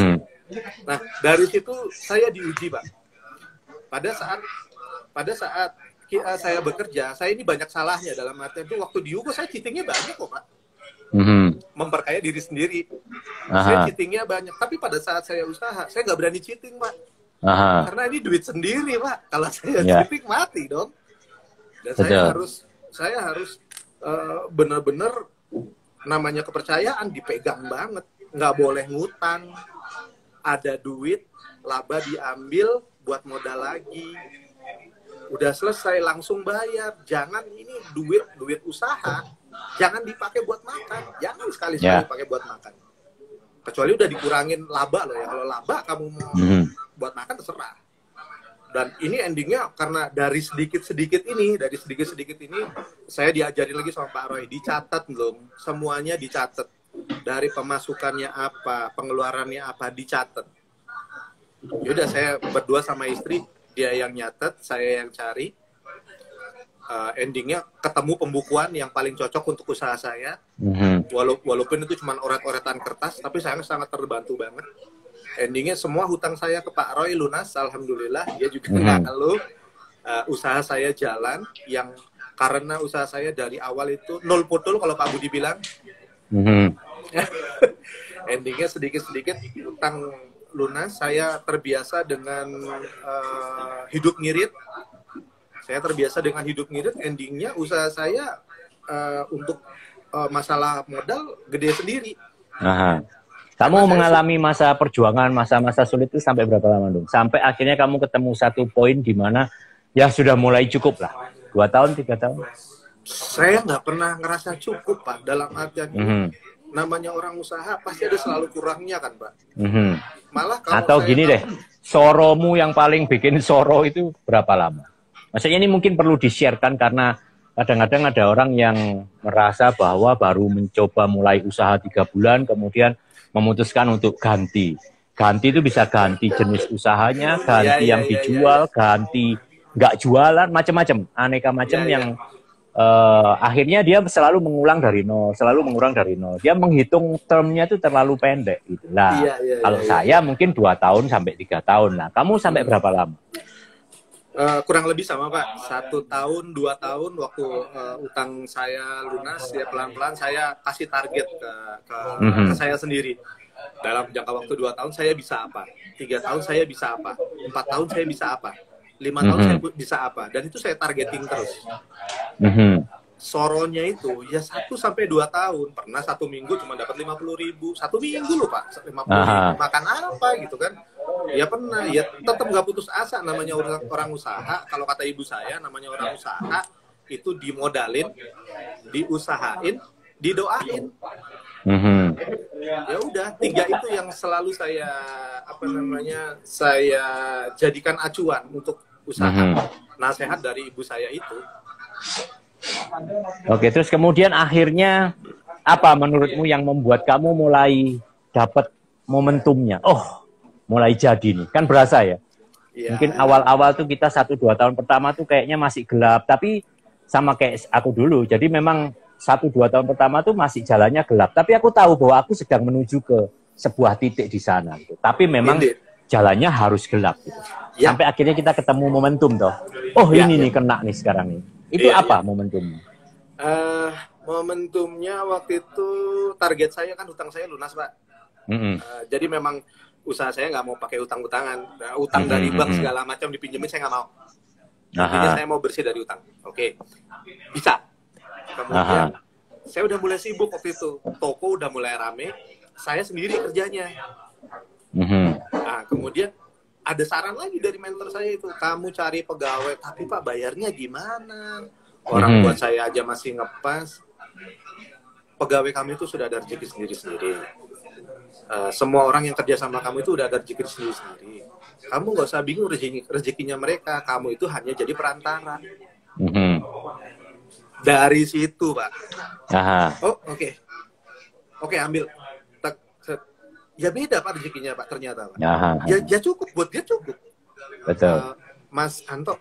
Nah, dari situ saya diuji, Pak. Pada saat saya bekerja, saya ini banyak salahnya, dalam artian itu waktu di Yugo saya cheatingnya banyak kok, Pak. Memperkaya diri sendiri. Saya cheatingnya banyak, tapi pada saat saya usaha, saya nggak berani cheating, Pak. Karena ini duit sendiri, Pak. Kalau saya cheating mati dong. Dan saya harus benar-benar namanya kepercayaan dipegang banget, nggak boleh ngutang. Ada duit, laba diambil buat modal lagi. Udah selesai langsung bayar. Jangan ini duit usaha, jangan dipakai buat makan. Jangan sekali-sekali dipakai buat makan. Kecuali udah dikurangin laba loh ya. Kalau laba kamu mau buat makan terserah. Dan ini endingnya karena dari sedikit-sedikit ini saya diajari lagi sama Pak Roy, dicatat belum, semuanya dicatat. Dari pemasukannya apa, pengeluarannya apa, dicatat. Yaudah saya berdua sama istri, dia yang nyatet, saya yang cari. Endingnya ketemu pembukuan yang paling cocok untuk usaha saya. Walaupun itu cuma oret-oretan kertas, tapi saya sangat terbantu banget. Endingnya semua hutang saya ke Pak Roy lunas, alhamdulillah. Dia juga nggak ngeluh. Usaha saya jalan, yang karena usaha saya dari awal itu nol putul kalau Pak Budi bilang. Endingnya sedikit-sedikit hutang lunas. Saya terbiasa dengan hidup ngirit. Endingnya usaha saya untuk masalah modal gede sendiri. Kamu mengalami masa perjuangan, masa-masa sulit itu sampai berapa lama dong? Sampai akhirnya kamu ketemu satu poin di mana ya sudah mulai cukup lah. 2 tahun, 3 tahun? Saya nggak pernah ngerasa cukup, Pak. Dalam artian namanya orang usaha pasti ada selalu kurangnya kan, Pak. Malah kalau atau gini deh, soromu yang paling bikin soro itu berapa lama? Maksudnya ini mungkin perlu di-sharekan karena kadang-kadang ada orang yang merasa bahwa baru mencoba mulai usaha 3 bulan, kemudian memutuskan untuk ganti. Ganti itu bisa ganti jenis usahanya, ganti yang dijual, ganti nggak jualan, macam-macam, aneka macam yang akhirnya dia selalu mengulang dari nol. Dia menghitung termnya itu terlalu pendek. Gitu. Nah, kalau saya mungkin 2 tahun sampai 3 tahun. Nah, kamu sampai berapa lama? Kurang lebih sama Pak, 1 tahun, 2 tahun waktu utang saya lunas, ya pelan-pelan saya kasih target ke saya sendiri. Dalam jangka waktu 2 tahun saya bisa apa, 3 tahun saya bisa apa, 4 tahun saya bisa apa, 5 tahun saya bisa apa, dan itu saya targeting terus. Soronya itu ya 1 sampai 2 tahun, pernah 1 minggu cuma dapat 50.000, 1 minggu loh Pak, 50.000 makan apa gitu kan. Ya pernah, ya tetap nggak putus asa. Namanya orang usaha, kalau kata ibu saya, namanya orang usaha itu dimodalin, diusahain, didoain. Ya udah, 3 itu yang selalu saya saya jadikan acuan untuk usaha. Nasihat dari ibu saya itu. Oke, terus kemudian akhirnya apa menurutmu yang membuat kamu mulai dapat momentumnya? Oh, mulai jadi nih, kan berasa ya. Mungkin awal-awal tuh kita 1-2 tahun pertama tuh kayaknya masih gelap, tapi sama kayak aku dulu. Jadi memang 1-2 tahun pertama tuh masih jalannya gelap, tapi aku tahu bahwa aku sedang menuju ke sebuah titik di sana gitu. Tapi memang Indeed. jalannya harus gelap gitu. Ya. Sampai akhirnya kita ketemu momentum toh. Oh, Ya, ini ya. nih kena nih sekarang nih. Itu Iya, apa iya. momentumnya? Momentumnya waktu itu target saya kan hutang saya lunas, Pak. Jadi memang usaha saya nggak mau pakai utang-utangan. Utang dari bank segala macam dipinjemin saya nggak mau. Intinya saya mau bersih dari utang. Oke. Bisa. Kemudian saya udah mulai sibuk waktu itu. Toko udah mulai rame. Saya sendiri kerjanya. Nah, kemudian ada saran lagi dari mentor saya itu. Kamu cari pegawai. Tapi Pak, bayarnya gimana? Orang buat saya aja masih ngepas. Pegawai kami itu sudah ada rezeki sendiri-sendiri. Semua orang yang kerja sama kamu itu udah ada rezeki sendiri-sendiri. Kamu nggak usah bingung rezekinya mereka. Kamu itu hanya jadi perantara. Dari situ, Pak. Oh, oke. Oke, ambil. Ya beda, Pak, rezekinya, Pak, ternyata, Pak. Ya cukup, buat dia cukup. Betul. Mas Anto,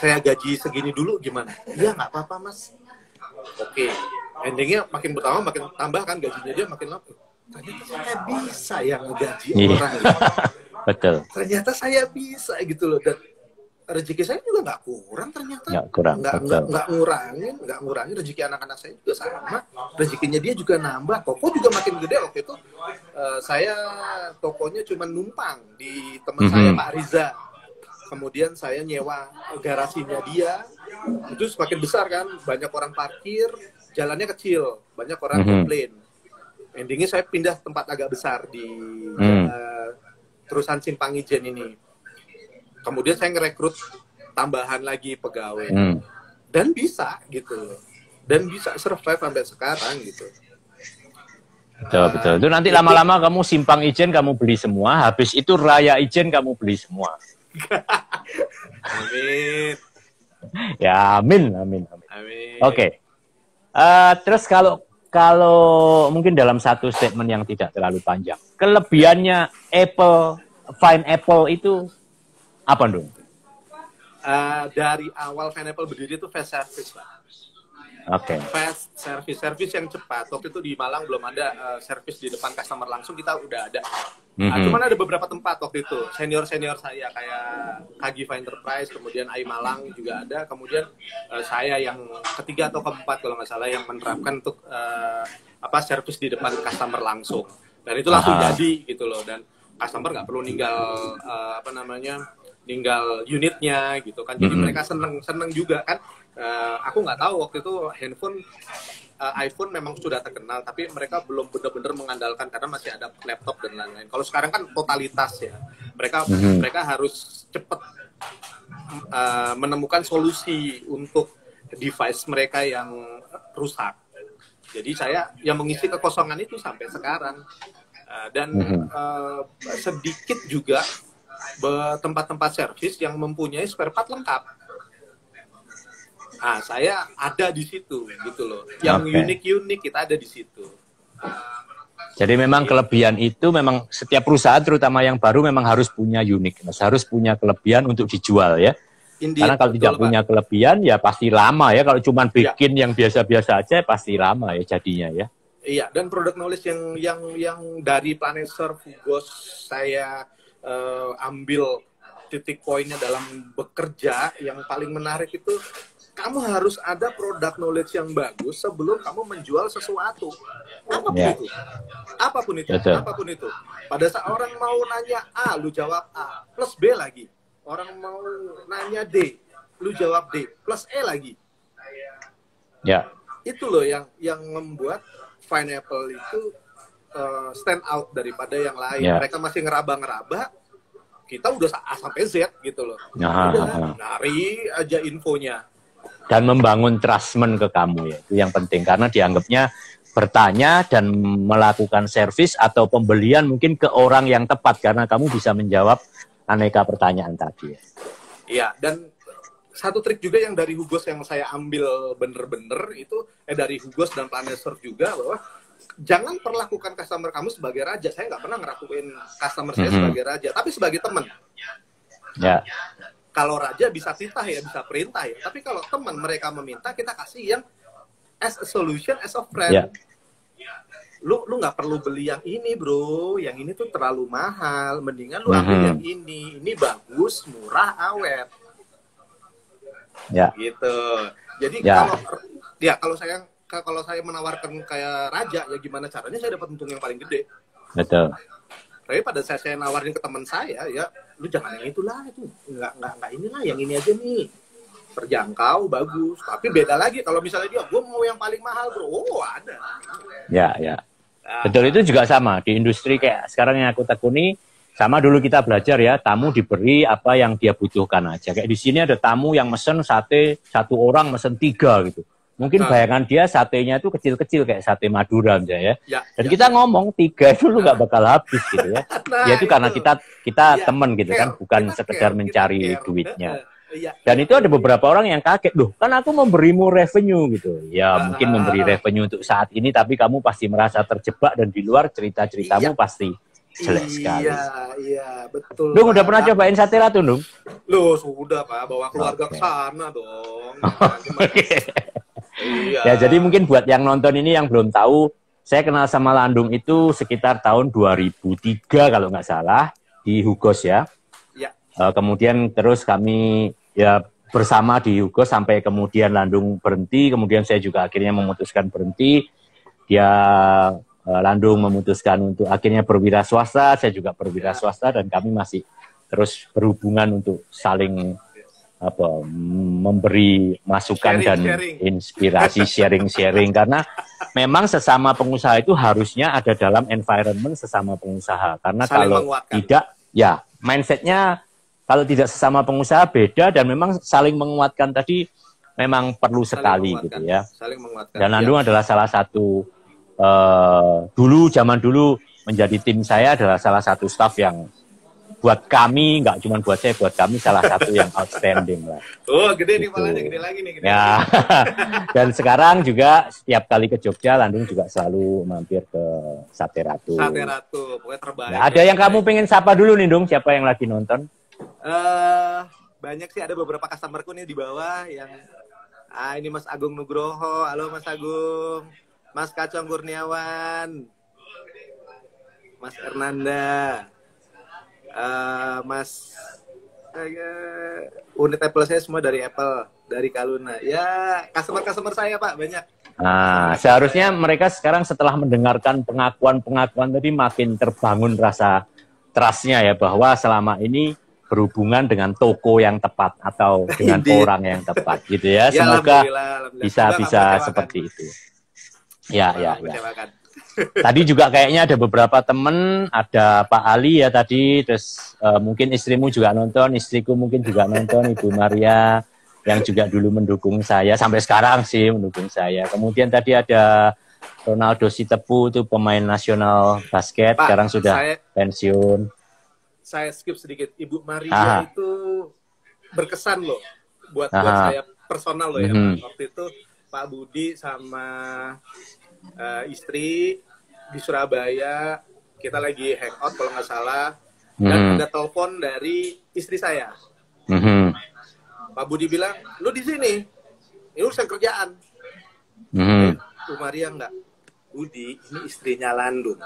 saya gaji segini dulu gimana? Ya nggak apa-apa, Mas. Oke. Endingnya makin bertambah, makin tambah kan gajinya dia makin lama. Ternyata saya bisa yang ngegaji orang. Betul. Ternyata saya bisa gitu loh. Dan rezeki saya juga nggak kurang ternyata. Nggak ngurangin rezeki anak-anak saya juga sama. Rezekinya dia juga nambah. Toko juga makin gede waktu itu. Saya tokonya cuma numpang di teman saya Pak Riza. Kemudian saya nyewa garasinya dia. Itu semakin besar kan. Banyak orang parkir, jalannya kecil. Banyak orang komplain. Endingnya saya pindah tempat agak besar di terusan Simpang Ijen ini. Kemudian saya ngerekrut tambahan lagi pegawai. Dan bisa gitu. Dan bisa survive sampai sekarang gitu. Betul. Itu nanti lama-lama kamu Simpang Ijen kamu beli semua. Habis itu Raya Ijen kamu beli semua. Amin. Ya, amin. Oke. Terus kalau mungkin dalam satu statement yang tidak terlalu panjang, kelebihannya Fine Apple itu apa dong? Dari awal Fine Apple berdiri itu fast service, Pak. Oke. Fast service yang cepat. Waktu itu di Malang belum ada service di depan customer langsung, kita udah ada. Cuman ada beberapa tempat waktu itu. Senior saya kayak Kagi Enterprise, kemudian AI Malang juga ada. Kemudian saya yang ketiga atau keempat kalau nggak salah yang menerapkan untuk service di depan customer langsung. Dan itu langsung jadi gitu loh. Dan customer nggak perlu ninggal unitnya gitu kan. Jadi mereka seneng juga kan. Aku nggak tahu waktu itu iPhone memang sudah terkenal, tapi mereka belum benar-benar mengandalkan karena masih ada laptop dan lain-lain. Kalau sekarang kan totalitas ya, mereka harus cepat menemukan solusi untuk device mereka yang rusak. Jadi saya yang mengisi kekosongan itu sampai sekarang. Dan sedikit juga tempat-tempat servis yang mempunyai spare part lengkap. Nah, saya ada di situ gitu loh. Yang unik-unik kita ada di situ. Jadi memang kelebihan itu memang setiap perusahaan terutama yang baru memang harus punya uniqueness, harus punya kelebihan untuk dijual ya. Indeed, karena kalau tidak punya kelebihan ya pasti lama ya. Kalau cuma bikin yang biasa-biasa aja pasti lama ya jadinya ya. Iya, dan product knowledge yang dari Planet Surf Hugos saya ambil titik poinnya dalam bekerja yang paling menarik itu kamu harus ada product knowledge yang bagus sebelum kamu menjual sesuatu. Apapun itu. Pada saat orang mau nanya A, lu jawab A, plus B lagi. Orang mau nanya D, lu jawab D, plus E lagi. Ya. Itu loh yang membuat Fine Apple itu stand out daripada yang lain. Mereka masih ngeraba-ngeraba, kita udah A sampai Z gitu loh. Udah, nari aja infonya. Dan membangun trustment ke kamu ya, itu yang penting karena dianggapnya bertanya dan melakukan servis atau pembelian mungkin ke orang yang tepat karena kamu bisa menjawab aneka pertanyaan tadi. Iya, dan satu trik juga yang dari Hugos yang saya ambil bener-bener itu dari Hugos dan Planet Surf juga bahwa jangan perlakukan customer kamu sebagai raja. Saya nggak pernah ngelakuin customer saya sebagai raja, tapi sebagai teman. Ya. Kalau raja bisa titah ya, bisa perintah ya. Tapi kalau teman mereka meminta, kita kasih yang as a solution, as a friend. lu nggak perlu beli yang ini bro, yang ini tuh terlalu mahal, mendingan lu ambil yang ini bagus, murah, awet. Ya. Gitu. Jadi kalau saya menawarkan kayak raja, ya gimana caranya saya dapat untung yang paling gede. Betul. Tapi pada saya nawarin ke teman saya, ya lu jangan yang itulah, itu nggak inilah, yang ini aja nih, terjangkau, bagus. Tapi beda lagi kalau misalnya dia, gue mau yang paling mahal bro, ada. Ya. Betul, itu juga sama di industri kayak sekarang yang aku tekuni. Sama dulu kita belajar ya, tamu diberi apa yang dia butuhkan aja. Kayak di sini ada tamu yang mesen sate, 1 orang mesen 3 gitu. Mungkin bayangan dia satenya itu kecil-kecil kayak sate Madura misalnya ya. Dan kita ngomong 3 itu lu nggak bakal habis gitu ya. Ya itu karena kita temen gitu kan, bukan sekedar mencari duitnya. Dan itu ada beberapa orang yang kaget, loh kan aku memberimu revenue gitu. Ya mungkin memberi revenue untuk saat ini, tapi kamu pasti merasa terjebak dan di luar cerita-ceritamu pasti jelek sekali. Iya, betul. Dung, udah pernah cobain sate ratu, Dung? Loh, sudah, Pak. Bawa keluarga ke sana dong. Iya. Ya, jadi mungkin buat yang nonton ini yang belum tahu, saya kenal sama Landung itu sekitar tahun 2003 kalau nggak salah, di Hugos ya. Ya. Kemudian terus kami ya bersama di Hugos sampai kemudian Landung berhenti, kemudian saya juga akhirnya memutuskan berhenti. Dia Landung memutuskan untuk akhirnya berwira swasta, saya juga berwira swasta, dan kami masih terus berhubungan untuk saling memberi masukan dan inspirasi, sharing karena memang sesama pengusaha itu harusnya ada dalam environment sesama pengusaha, karena saling kalau tidak ya mindsetnya kalau tidak sesama pengusaha beda, dan memang saling menguatkan tadi memang perlu sekali gitu ya. Saling menguatkan. Dan Landung adalah salah satu zaman dulu menjadi tim saya, adalah salah satu staff yang buat kami, nggak cuma buat saya, buat kami salah satu yang outstanding lah. Oh, gede nih palanya, gede lagi nih. Ya. Dan sekarang juga setiap kali ke Jogja, Landung juga selalu mampir ke Sate Ratu. Sate Ratu, pokoknya terbaik. Nah, ada yang kamu pengen sapa dulu nih, Dung? Siapa yang lagi nonton? Banyak sih, ada beberapa customerku nih di bawah yang ini Mas Agung Nugroho. Halo Mas Agung. Mas Kacong Kurniawan, Mas Ernanda, Mas unit Apple saya semua dari Apple, dari Kaluna. Ya, customer saya Pak, banyak. Nah, seharusnya mereka sekarang setelah mendengarkan pengakuan tadi makin terbangun rasa trust-nya ya, bahwa selama ini berhubungan dengan toko yang tepat atau dengan orang yang tepat gitu ya. Semoga bisa seperti itu. Ya. Tadi juga kayaknya ada beberapa temen, ada Pak Ali ya tadi, terus mungkin istrimu juga nonton, istriku mungkin juga nonton, Ibu Maria yang juga dulu mendukung saya, sampai sekarang sih mendukung saya. Kemudian tadi ada Ronaldo Sitepu, itu pemain nasional basket, Pak, sekarang sudah pensiun. Saya skip sedikit, Ibu Maria itu berkesan loh, buat saya personal loh ya, waktu itu Pak Budi sama istri di Surabaya, kita lagi hangout kalau nggak salah, dan ada telepon dari istri saya. Pak Budi bilang, lu di sini, ini urusan kerjaan. Bu Maria enggak, Budi, ini istrinya Landung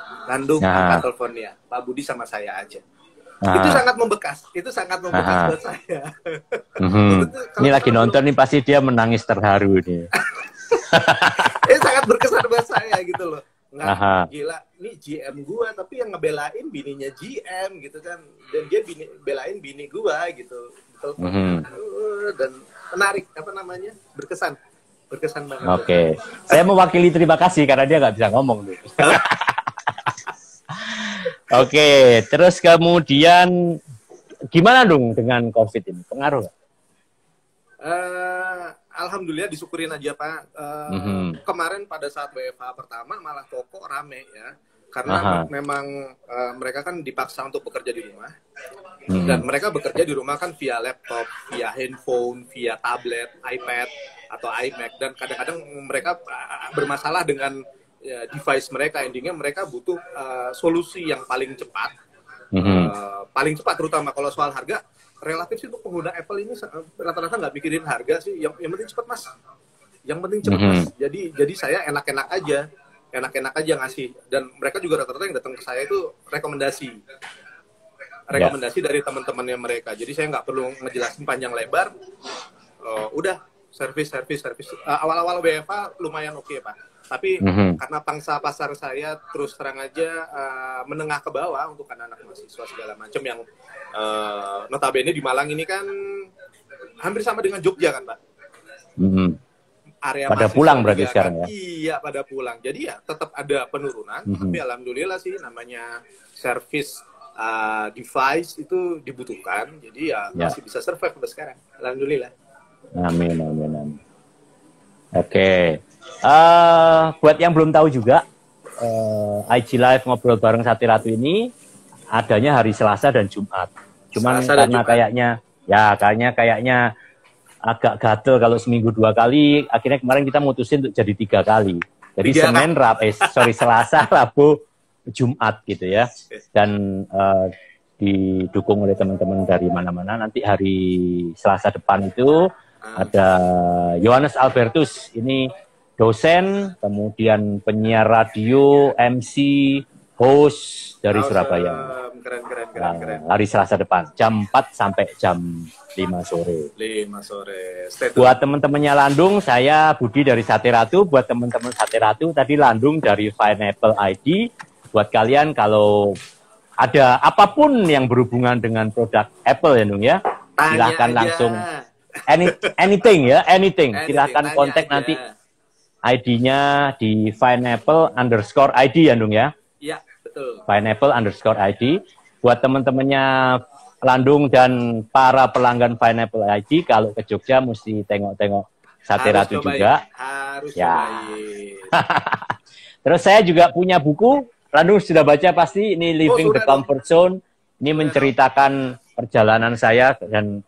angkat teleponnya, Pak Budi sama saya aja. Itu sangat membekas, buat saya. Ini lagi nonton nih, pasti dia menangis terharu nih. Ini sangat berkesan buat saya gitu loh. Gila, ini GM gua tapi yang ngebelain bininya GM gitu kan, dan dia belain bini gua gitu. Dan menarik, berkesan banget. Oke. Saya mewakili terima kasih karena dia nggak bisa ngomong tuh. Oke, terus kemudian gimana dong dengan COVID ini? Pengaruh nggak? Alhamdulillah disyukurin aja Pak. Kemarin pada saat WFH pertama malah toko rame ya, karena memang mereka kan dipaksa untuk bekerja di rumah, dan mereka bekerja di rumah kan via laptop, via handphone, via tablet, iPad atau iMac, dan kadang-kadang mereka bermasalah dengan device mereka. Endingnya mereka butuh solusi yang paling cepat, terutama kalau soal harga. Relatif sih untuk pengguna Apple ini rata-rata nggak mikirin harga sih, yang penting cepat mas, Jadi saya enak-enak aja enak-enak aja ngasih, dan mereka juga rata-rata yang datang ke saya itu rekomendasi dari teman-temannya mereka. Jadi saya nggak perlu ngejelasin panjang lebar. Udah servis. Awal-awal BFA lumayan oke, Pak. Tapi karena pangsa pasar saya terus terang aja menengah ke bawah untuk anak-anak mahasiswa segala macam yang notabene di Malang ini kan hampir sama dengan Jogja kan, Pak. Area pada pulang berarti kan, sekarang ya? Iya, pada pulang. Jadi ya tetap ada penurunan, tapi alhamdulillah sih namanya service device itu dibutuhkan. Jadi ya masih bisa survive sampai sekarang. Alhamdulillah. Amin. Oke. Buat yang belum tahu juga, IG Live ngobrol bareng Sati Ratu ini adanya hari Selasa dan Jumat. Cuman karena kayaknya agak gatel kalau seminggu 2 kali, akhirnya kemarin kita mutusin untuk jadi 3 kali. Jadi Selasa, Rabu, Jumat gitu ya. Dan didukung oleh teman-teman dari mana-mana. Nanti hari Selasa depan itu ada Yohanes Albertus, ini dosen, kemudian penyiar radio, MC, host dari Surabaya. Keren. Hari Selasa depan, jam 4 sampai jam 5 sore. Buat teman-temannya Landung, saya Budi dari Sati Ratu. Buat teman-teman Sati Ratu, tadi Landung dari Pineapple ID. Buat kalian kalau ada apapun yang berhubungan dengan produk Apple ya, Nung ya, silahkan langsung anything. Silahkan kontak aja. Nanti ID-nya di Pineapple_ID ya, Nung ya. Iya, betul. Pineapple_ID. Buat teman-temannya Landung dan para pelanggan Pineapple ID, kalau ke Jogja mesti tengok-tengok Sati Ratu juga. Harus Terus saya juga punya buku, Landung sudah baca pasti, ini Living the Comfort Zone. Ini menceritakan perjalanan saya, dan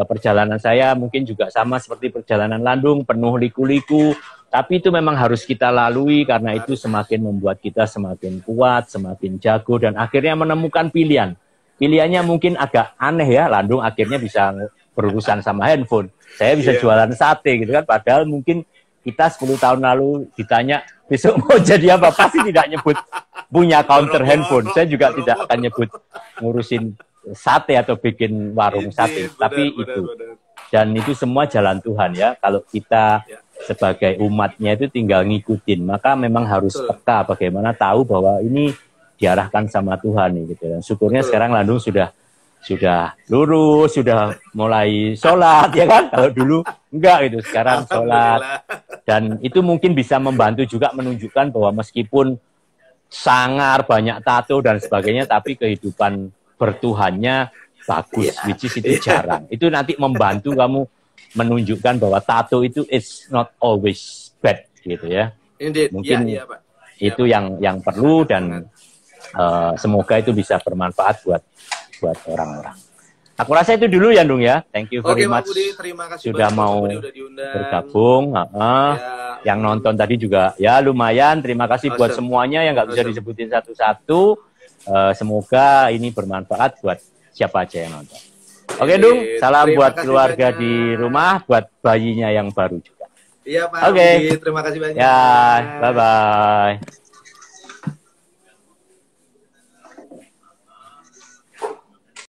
perjalanan saya mungkin juga sama seperti perjalanan Landung, penuh liku-liku. Tapi itu memang harus kita lalui, karena itu semakin membuat kita semakin kuat, semakin jago, dan akhirnya menemukan pilihan. Pilihannya mungkin agak aneh ya, Landung akhirnya bisa berurusan sama handphone. Saya bisa jualan sate gitu kan, padahal mungkin kita 10 tahun lalu ditanya besok mau jadi apa, pasti tidak nyebut punya counter handphone. Saya juga tidak akan nyebut ngurusin sate atau bikin warung sate, tapi itu. Dan itu semua jalan Tuhan ya, kalau kita sebagai umatnya itu tinggal ngikutin, maka memang harus peka bagaimana tahu bahwa ini diarahkan sama Tuhan nih gitu. Dan syukurnya sekarang Landung sudah lurus, sudah mulai sholat ya kan. Kalau dulu enggak gitu, sekarang sholat. Dan itu mungkin bisa membantu juga menunjukkan bahwa meskipun sangar, banyak tato dan sebagainya, tapi kehidupan bertuhannya bagus, which is itu jarang. Itu nanti membantu kamu menunjukkan bahwa tato itu is not always bad gitu ya. Mungkin itu yang perlu, dan semoga itu bisa bermanfaat buat orang-orang. Aku rasa itu dulu ya, Dung ya. Thank you very much. Budi, terima kasih sudah mau bergabung. Yang nonton tadi juga ya lumayan. Terima kasih buat semuanya yang nggak bisa disebutin satu-satu. Semoga ini bermanfaat buat siapa aja yang nonton. Oke, Dung. Salam buat keluarga di rumah, buat bayinya yang baru juga. Iya, Pak. Oke. Terima kasih banyak. Ya, bye-bye.